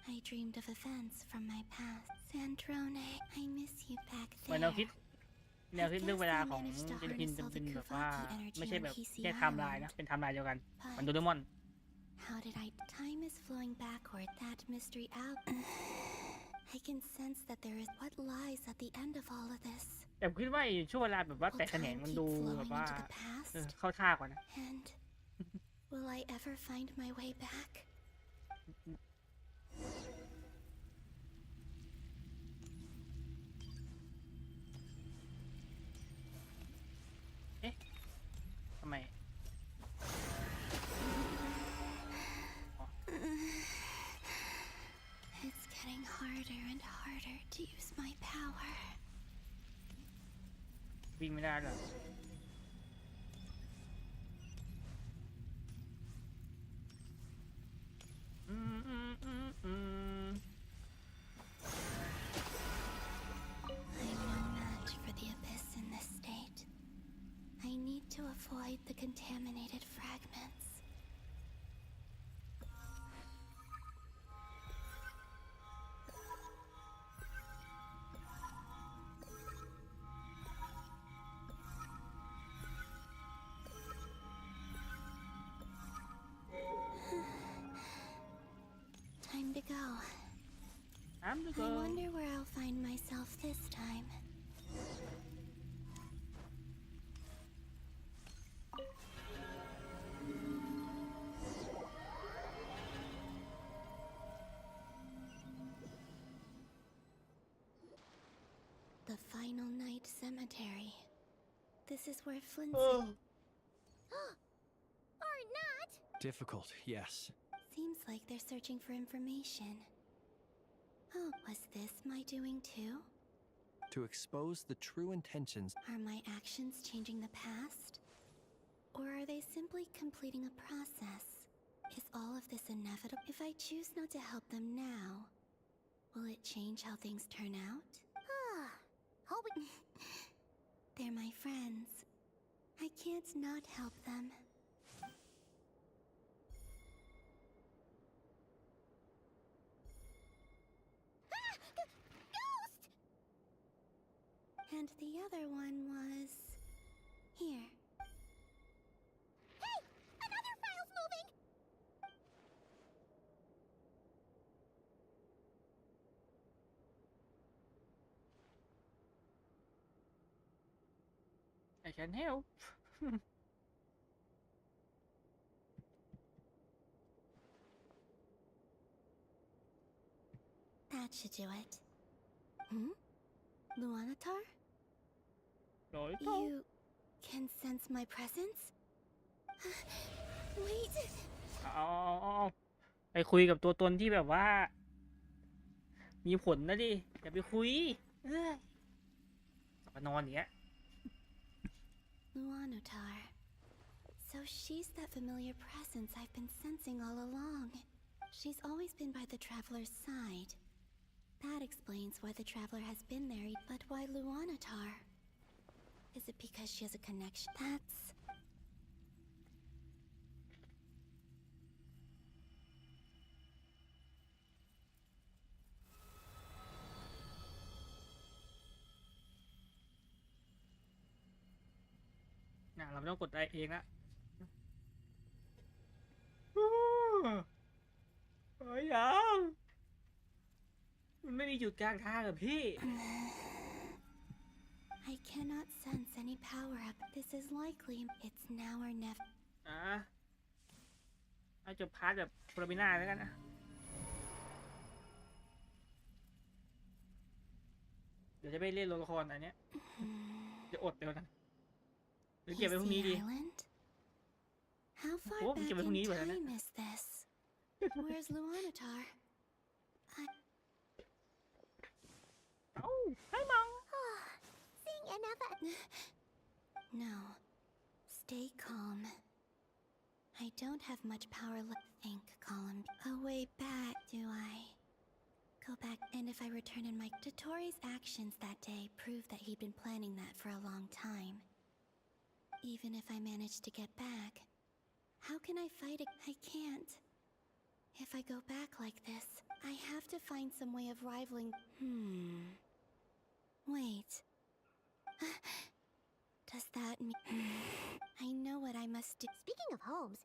I dreamed of events from my past. Sandrone, I miss you back เหมือน there. แนวคิดเรื่องเวลาของเจนพินจะเป็นแบบว่าไม่ใช่แบบแค่ไทม์ไลน์นะเป็นไทม์ไลน์เดียวกันเหมือนโดเรมอน How did I? Time is flowing backward. That mystery out. I can sense that there is what lies at the end of all of this. แต่คิดว่าช่วงเวลาแบบว่าแต่แขนงมันดูแบบว่าเข้าท่ากว่านะ And will I ever find my way back? เอ๊ะทำไม It's getting harder and harder to use my power. วิ่งไม่ได้หรอI'm no match for the abyss in this state. I need to avoid the contaminated fragments. Time to go. I wonder where I'll find myself this time. The final night cemetery. This is where Flint. Or not. Difficult, yes. Seems like they're searching for information. Oh, was this my doing too? To expose the true intentions. Are my actions changing the past? Or are they simply completing a process? Is all of this inevitable? If I choose not to help them now, will it change how things turn out? They're my friends. I can't not help them. And the other one was... here. Hey! Another file's moving! I can help. That should do it. Luanatar? You can sense my presence? Wait! ไปคุยกับตัวตนที่แบบว่ามีผลนะดิอย่าไปคุยมานอนอย่างเงี้ย Luanatar. So she's that familiar presence I've been sensing all along. She's always been by the Traveler's side. That explains why the Traveler has been there, but why Luanatar? Is it because she has a connection? That's...เราไม่ต้องกดได้เองละยังมันไม่มีจุดกลางทางอะพี่ I cannot sense any power up. This is likely. It's now or never. เอาจบพาร์ทแบบโปรบิน่าแล้วกันนะเดี๋ยวจะไปเล่นโรงละครอันเนี้ยจะอดเดี๋ยวนะหรือเก็บไว้พรุ่งนี้ดี How far back in time is this? Where's Luanatar? Oh, hi, Mom. Seeing another. No. Stay calm. I don't have much power left. Think, Column. A way back, do I? Go back, and if I return in my... Dotori's actions that day prove that he'd been planning that for a long time. Even if I manage to get back, how can I fight it? I can't. If I go back like this, I have to find some way of rivaling... Wait. Does that mean... I know what I must do. Speaking of homes,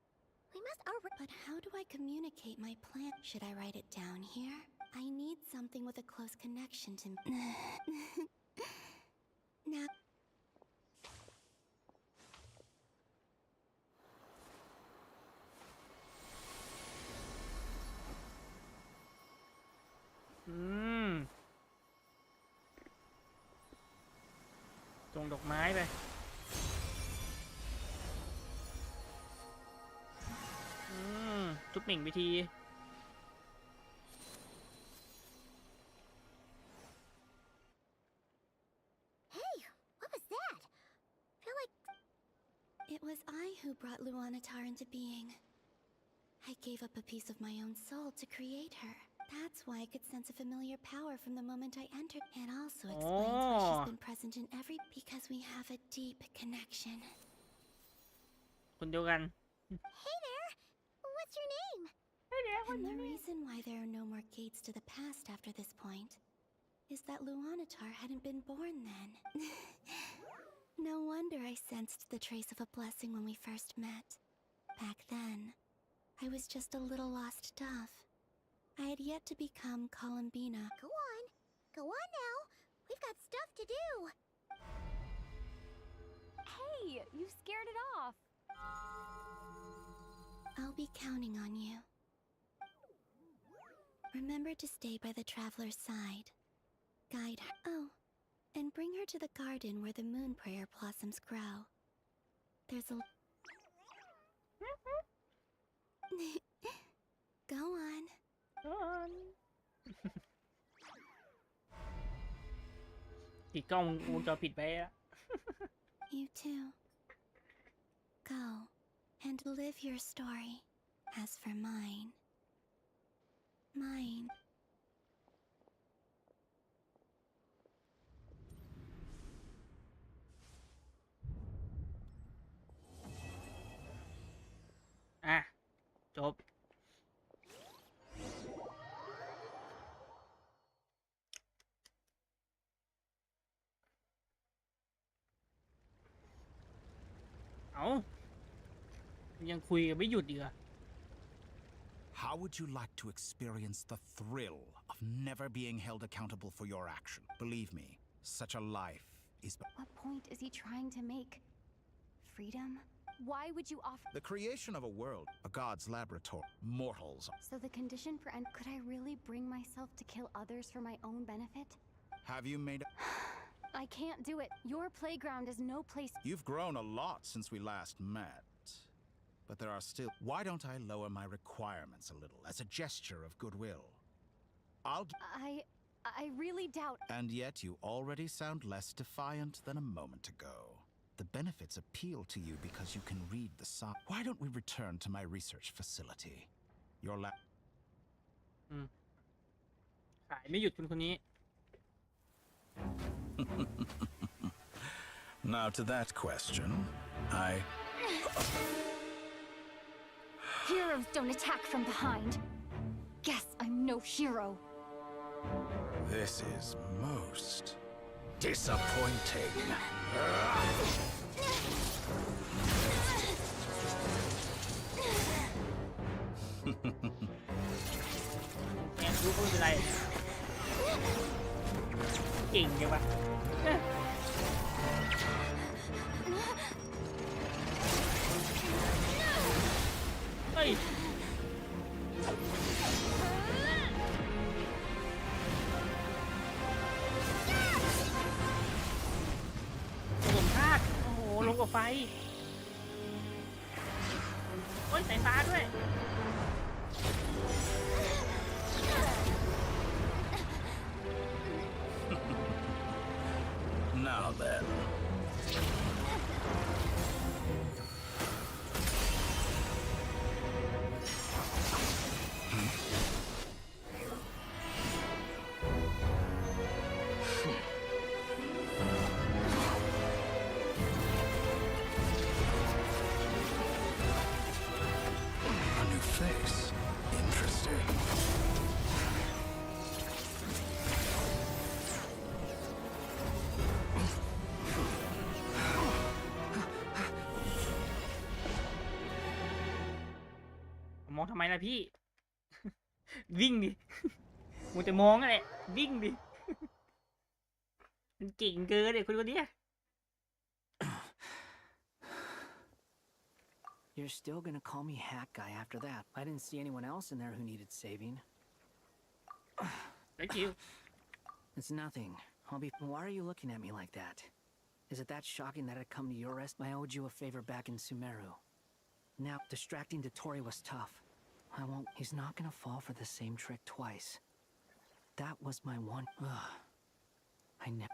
We must. But how do I communicate my plan? Should I write it down here? I need something with a close connection to. Now. ตรงดอกไม้ไปทุบหมิ่งวิธี Hey, what was that? Feel like it was I who brought Luanatar into being. I gave up a piece of my own soul to create her. That's why I could sense a familiar power from the moment I entered. It also explains why she's been present in every. Because we have a deep connection. คนเดียวกัน Hey there! What's your name? And the reason why there are no more gates to the past after this point is that Luanatar hadn't been born then. No wonder I sensed the trace of a blessing when we first met. Back then, I was just a little lost dove. I had yet to become Columbina. Go on. Go on now. We've got stuff to do. Hey, you scared it off. I'll be counting on you. Remember to stay by the traveler's side. Guide her. Oh, and bring her to the garden where the moon prayer blossoms grow. There's a... Go on. Go on. ติดกล้องวงจรปิดไปอะ You too. Go and live your story. As for mine, mine. อ่ะจบเอายังคุยกันไม่หยุดอีกอะ How would you like to experience the thrill of never being held accountable for your action? Believe me, such a life is... What point is he trying to make? Freedom? Why would you offer... The creation of a world, a god's laboratory, mortals... So the condition for end... Could I really bring myself to kill others for my own benefit? Have you made... I can't do it. Your playground is no place... You've grown a lot since we last met. But there are still... Why don't I lower my requirements a little, as a gesture of goodwill? I'll... I really doubt... And yet you already sound less defiant than a moment ago. The benefits appeal to you because you can read the sign. Why don't we return to my research facility? Your lab... ขายไม่หยุดคนนี้ Now to that question, Heroes don't attack from behind. Guess I'm no hero. This is most disappointing. แอนรู้ก็ไม่เป็นไรเก่งจังวะเฮ้ยลงธาตุโอ้โหลงกับไฟโอ้ยสายฟ้าด้วย Now then. A new face. Interesting. องทำไมล่ะพี่ วิ่งดิ มัวแต่มองอะไรวิ่งดิ มันเก่งเกินเลยคนนี้ You're still gonna call me Hat Guy after that. I didn't see anyone else in there who needed saving. Thank you. It's nothing. Why are you looking at me like that? Is it that shocking that I'd come to your rescue? I owed you a favor back in Sumeru. Now, distracting Dotori was tough. I won't. He's not gonna fall for the same trick twice. That was my one.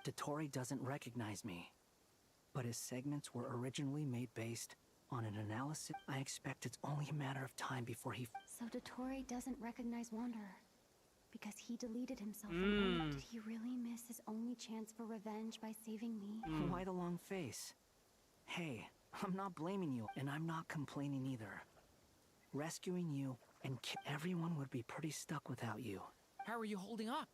Dotori doesn't recognize me. But his segments were originally made based on an analysis. I expect it's only a matter of time before he. So Dotori doesn't recognize Wanderer because he deleted himself from Did he really miss his only chance for revenge by saving me? Why the long face? Hey, I'm not blaming you, and I'm not complaining either. Rescuing you and everyone would be pretty stuck without you. How are you holding up?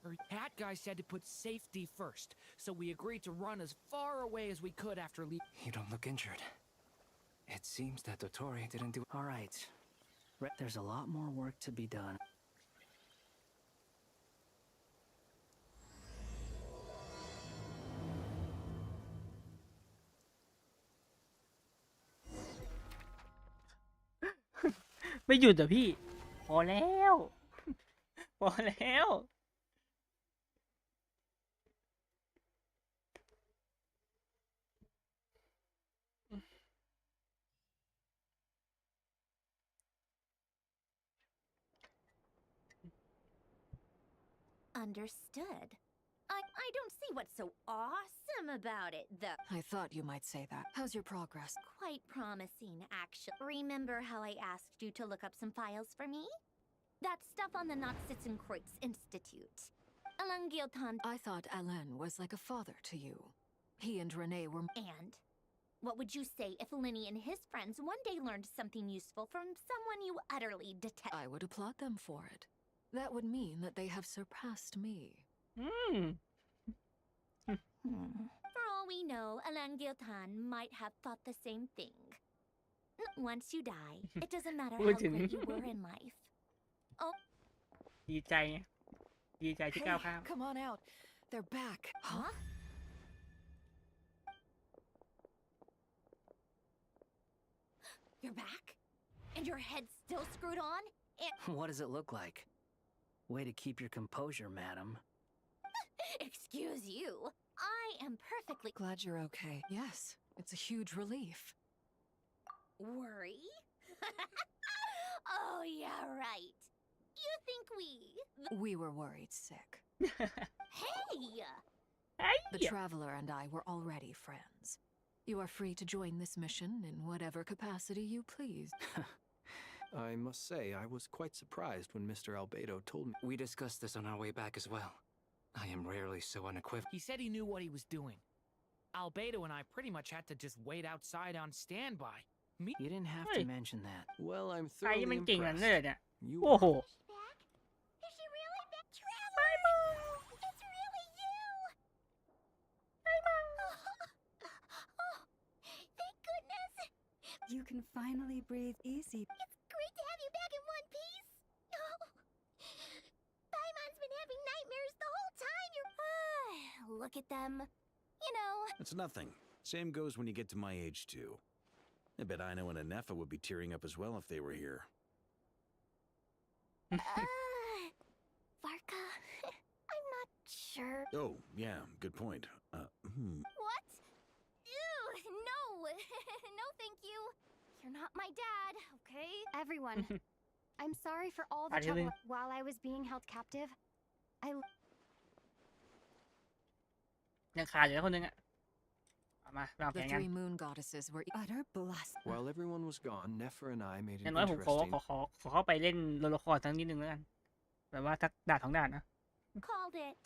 Our Hat Guy said to put safety first, so we agreed to run as far away as we could after leaving. You don't look injured. It seems that Dotori didn't do. All right. There's a lot more work to be done.ไม่หยุดเหรอพี่ พอแล้ว พอแล้ว Understood. I don't see what's so awesome about it, though. I thought you might say that. How's your progress? Quite promising, actually. Remember how I asked you to look up some files for me? That stuff on the Nachtschitzenkreuz Institute. Alain Guilton. I thought Alain was like a father to you. He and Renee were. And what would you say if Linny and his friends one day learned something useful from someone you utterly detest? I would applaud them for it. That would mean that they have surpassed me. For all we know, Alain Guilton might have thought the same thing. Once you die, it doesn't matter how great you were in life. Oh. ดีใจไง ดีใจที่ก้าวข้าม Come on out. They're back. Huh? You're back? And your head's still screwed on? What does it look like? Way to keep your composure, madam. Excuse you. I am perfectly glad you're okay. Yes, it's a huge relief. Worry? Oh, yeah, right. You think We were worried sick. Hey! The Traveler and I were already friends. You are free to join this mission in whatever capacity you please. I must say, I was quite surprised when Mr. Albedo told me. We discussed this on our way back as well. I am rarely so unequivocal. He said he knew what he was doing. Albedo and I pretty much had to just wait outside on standby. You didn't have to mention that. Well, I'm ใคร thoroughly มันเก่งกันเลย impressed. เนี่ย You โอ้โห Is she really back? Traveler! It's really you! Oh, thank goodness! You can finally breathe easy. It's great to have you back in one piece! Oh, Paimon's been having nightmares the whole time look at them. You know... It's nothing. Same goes when you get to my age, too. I bet Ino and Anefa would be tearing up as well if they were here. Varka, I'm not sure. Oh, yeah, good point. What? Ew, no! No, thank you. You're not my dad, okay? Everyone, I'm sorry for all the trouble while I was being held captive. ยังขาดอยู่คนนึงอะมา The three moon goddesses were utter blast. While everyone was gone, Nefer and I made อย่า an งน้อยผมขอ interesting. เข้าไปเล่นโรลละครทั้งนิดนึงแล้วกันแบบว่าทักด่าน2ด่านนะ Called it.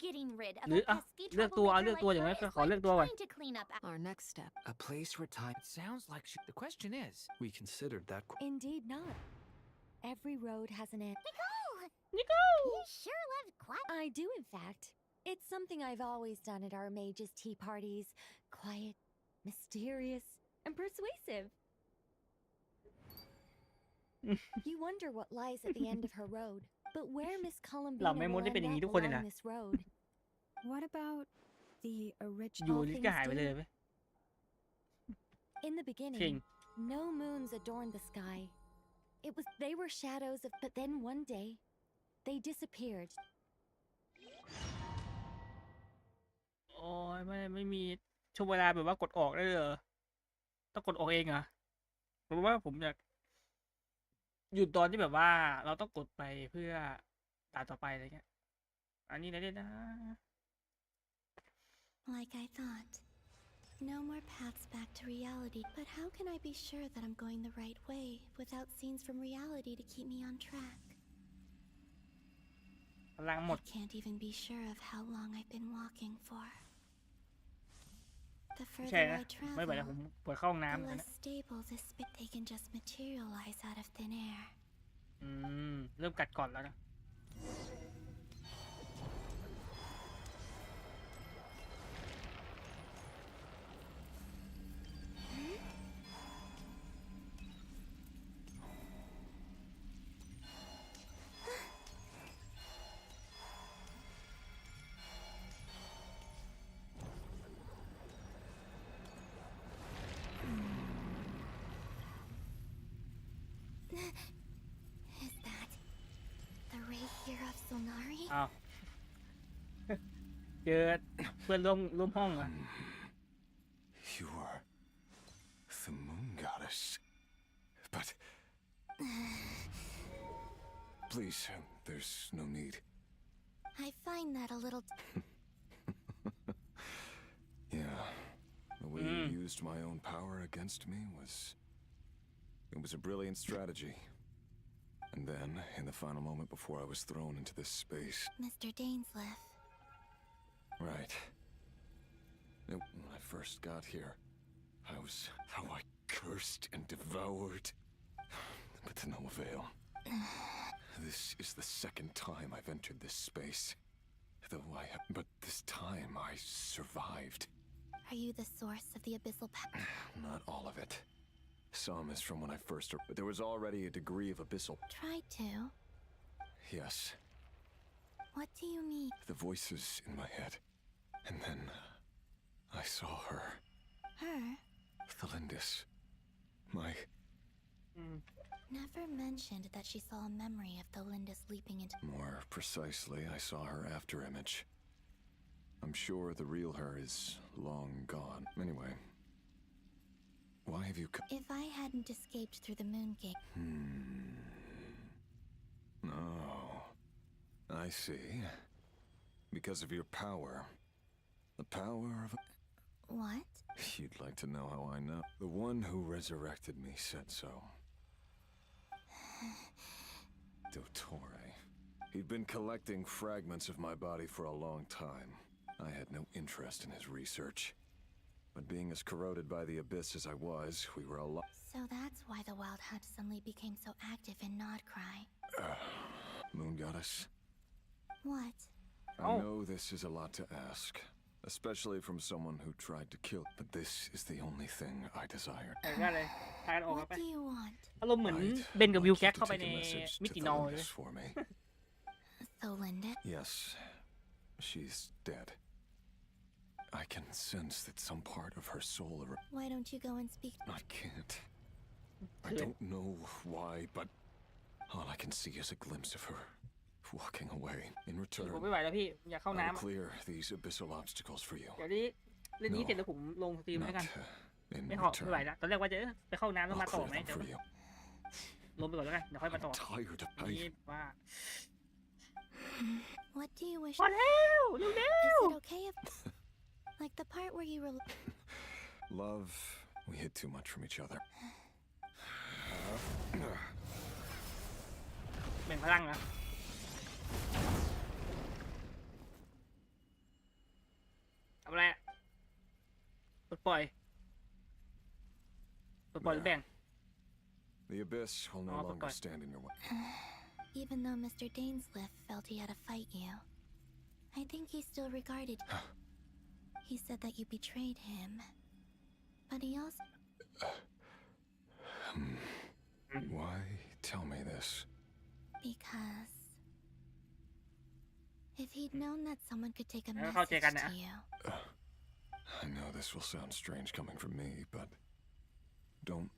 Getting rid of หรือ a pesky เลือกตัวเอา troublemaker เลือกตัว like อย่างน้อย her is ขอเลือกตัวก่อน trying to clean up. our next step. A place where time. It sounds like the question is. We considered that. Indeed not. Every road has an end. Nicole! You sure love quiet. I do, in fact. It's something I've always done at our mages' tea parties. Quiet, mysterious, and persuasive. You wonder what lies at the end of her road, but where Miss เหล่า Columbina แม่มด will ได้เป็น end อย่างนี้ up ทุกคนเลย along นะ this road. What about the อยู่ original ลิศก็หายไปเลย things? ไหม In the จริง beginning, no moons adorned the sky. They were shadows of, but then one day, they disappeared. โอ้ยไม่มีช่วงเวลาแบบว่ากดออกได้เลยเหรอต้องกดออกเองเหรอผมว่าผมอยากหยุดตอนที่แบบว่าเราต้องกดไปเพื่อตาต่อไปอะไรเงี้ยอันนี้นะเนี่ยนะ Like I thought. No more paths back to reality. But how can I be sure that I'm going the right way without scenes from reality to keep me on track? พลังหมด I can't even be sure of how long I've been walking for. The ไม่ใช่ further นะ I ไม่ไหวแล้ว travel, ผมปวดเข้าห้องน้ำ the เหมือนกัน less นะ stable this bit. They can just materialize out of thin air. เริ่มกัดก่อนแล้วนะ Is that the ray here of Solnari? อ้าว เจอเพื่อนร่วมห้องอ่ะ You are the moon goddess. But please, there's no need. I find that a little. Yeah, the way you used my own power against me was a brilliant strategy. And then, in the final moment before I was thrown into this space. Mr. Dainsleif. Right. When I first got here, how I cursed and devoured. But to no avail. This is the second time I've entered this space. But this time I survived. Are you the source of the abyssal power? Not all of it. Some is from when I first, but there was already a degree of abyssal. Try to. Yes. What do you mean? The voices in my head. And then I saw her. Her? Thelindis. My... Never mentioned that she saw a memory of Thelindis leaping into. More precisely, I saw her after image. I'm sure the real her is long gone. Anyway. Why have you come? If I hadn't escaped through the moon gate. Oh. I see. Because of your power. The power of... What? You'd like to know how I know. The one who resurrected me said so. Dottore. He'd been collecting fragments of my body for a long time. I had no interest in his research. But being as corroded by the abyss as I was, we were alive. So that's why the Wild Hunt suddenly became so active in Nodcry. Moon Goddess. What? I know this is a lot to ask, especially from someone who tried to kill. But this is the only thing I desired. ได้เลยทายกันออกครับ What ไป do you want? อารมณ์เหมือนเบนกับวิลแก๊กเข้าไปในมิตินอลเลย for me. Thelindis? Yes, she's dead. I can sense that some part of her soul. Why don't you go and speak? I can't. I don't know why, but all I can see is a glimpse of her walking away. In ผม return, ไม่ไหวแล้วพี่อยากเข้า I'll น้ำ clear these abyssal obstacles for you. เดี๋ยวนี้เรื่องนี้เสร็จแล้วผมลงสตรีมให้กัน In ไม่ไหว return, แล้วตอนแรกว่าจะไปเข้าน้ำแล้วมา I'll ต่อ clear ไหม them เดี๋ยว for you. ลงไปก่อนแล้วกันเดี๋ยวค่อยมาต่อ I'm tired of นี่ว่า What do you wish? พอแล้วเร็ว Is it okay if. Like the part where you were. Love, we hid too much from each other. แบ่งพลังนะทำอะไรอะปล่อยหรือแบ่ง The abyss will no Oh, longer bye. stand in your way. Even though Mr. Dainsleif felt he had to fight you, I think he still regarded. He said that you betrayed him. But he also. Why tell me this? Because if he'd known that someone could take a แล้วเข้าใจ message กันนะ to you, I know this will sound strange coming from me, but don't.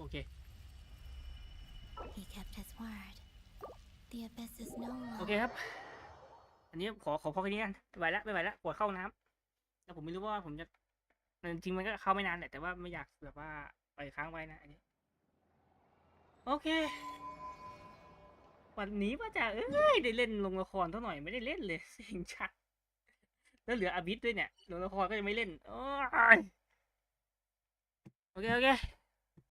Okay. he kept his word. The abyss is no โอเค longer. ครับ อันนี้ขอพอแค่นี้กันไม่ไหวละปวดเข้าน้ำแล้วผมไม่รู้ว่าผมจะจริงๆมันก็เข้าไม่นานแหละแต่ว่าไม่อยากแบบว่าปล่อยค้างไว้นะอันนี้โอเค วันนี้ว่าจะได้เล่นลงละครเท่าหน่อยไม่ได้เล่นเลยเซ็งชัดแล้วเหลืออาบิสด้วยเนี่ยลงละครก็ยังไม่เล่นโอ้ยโอเค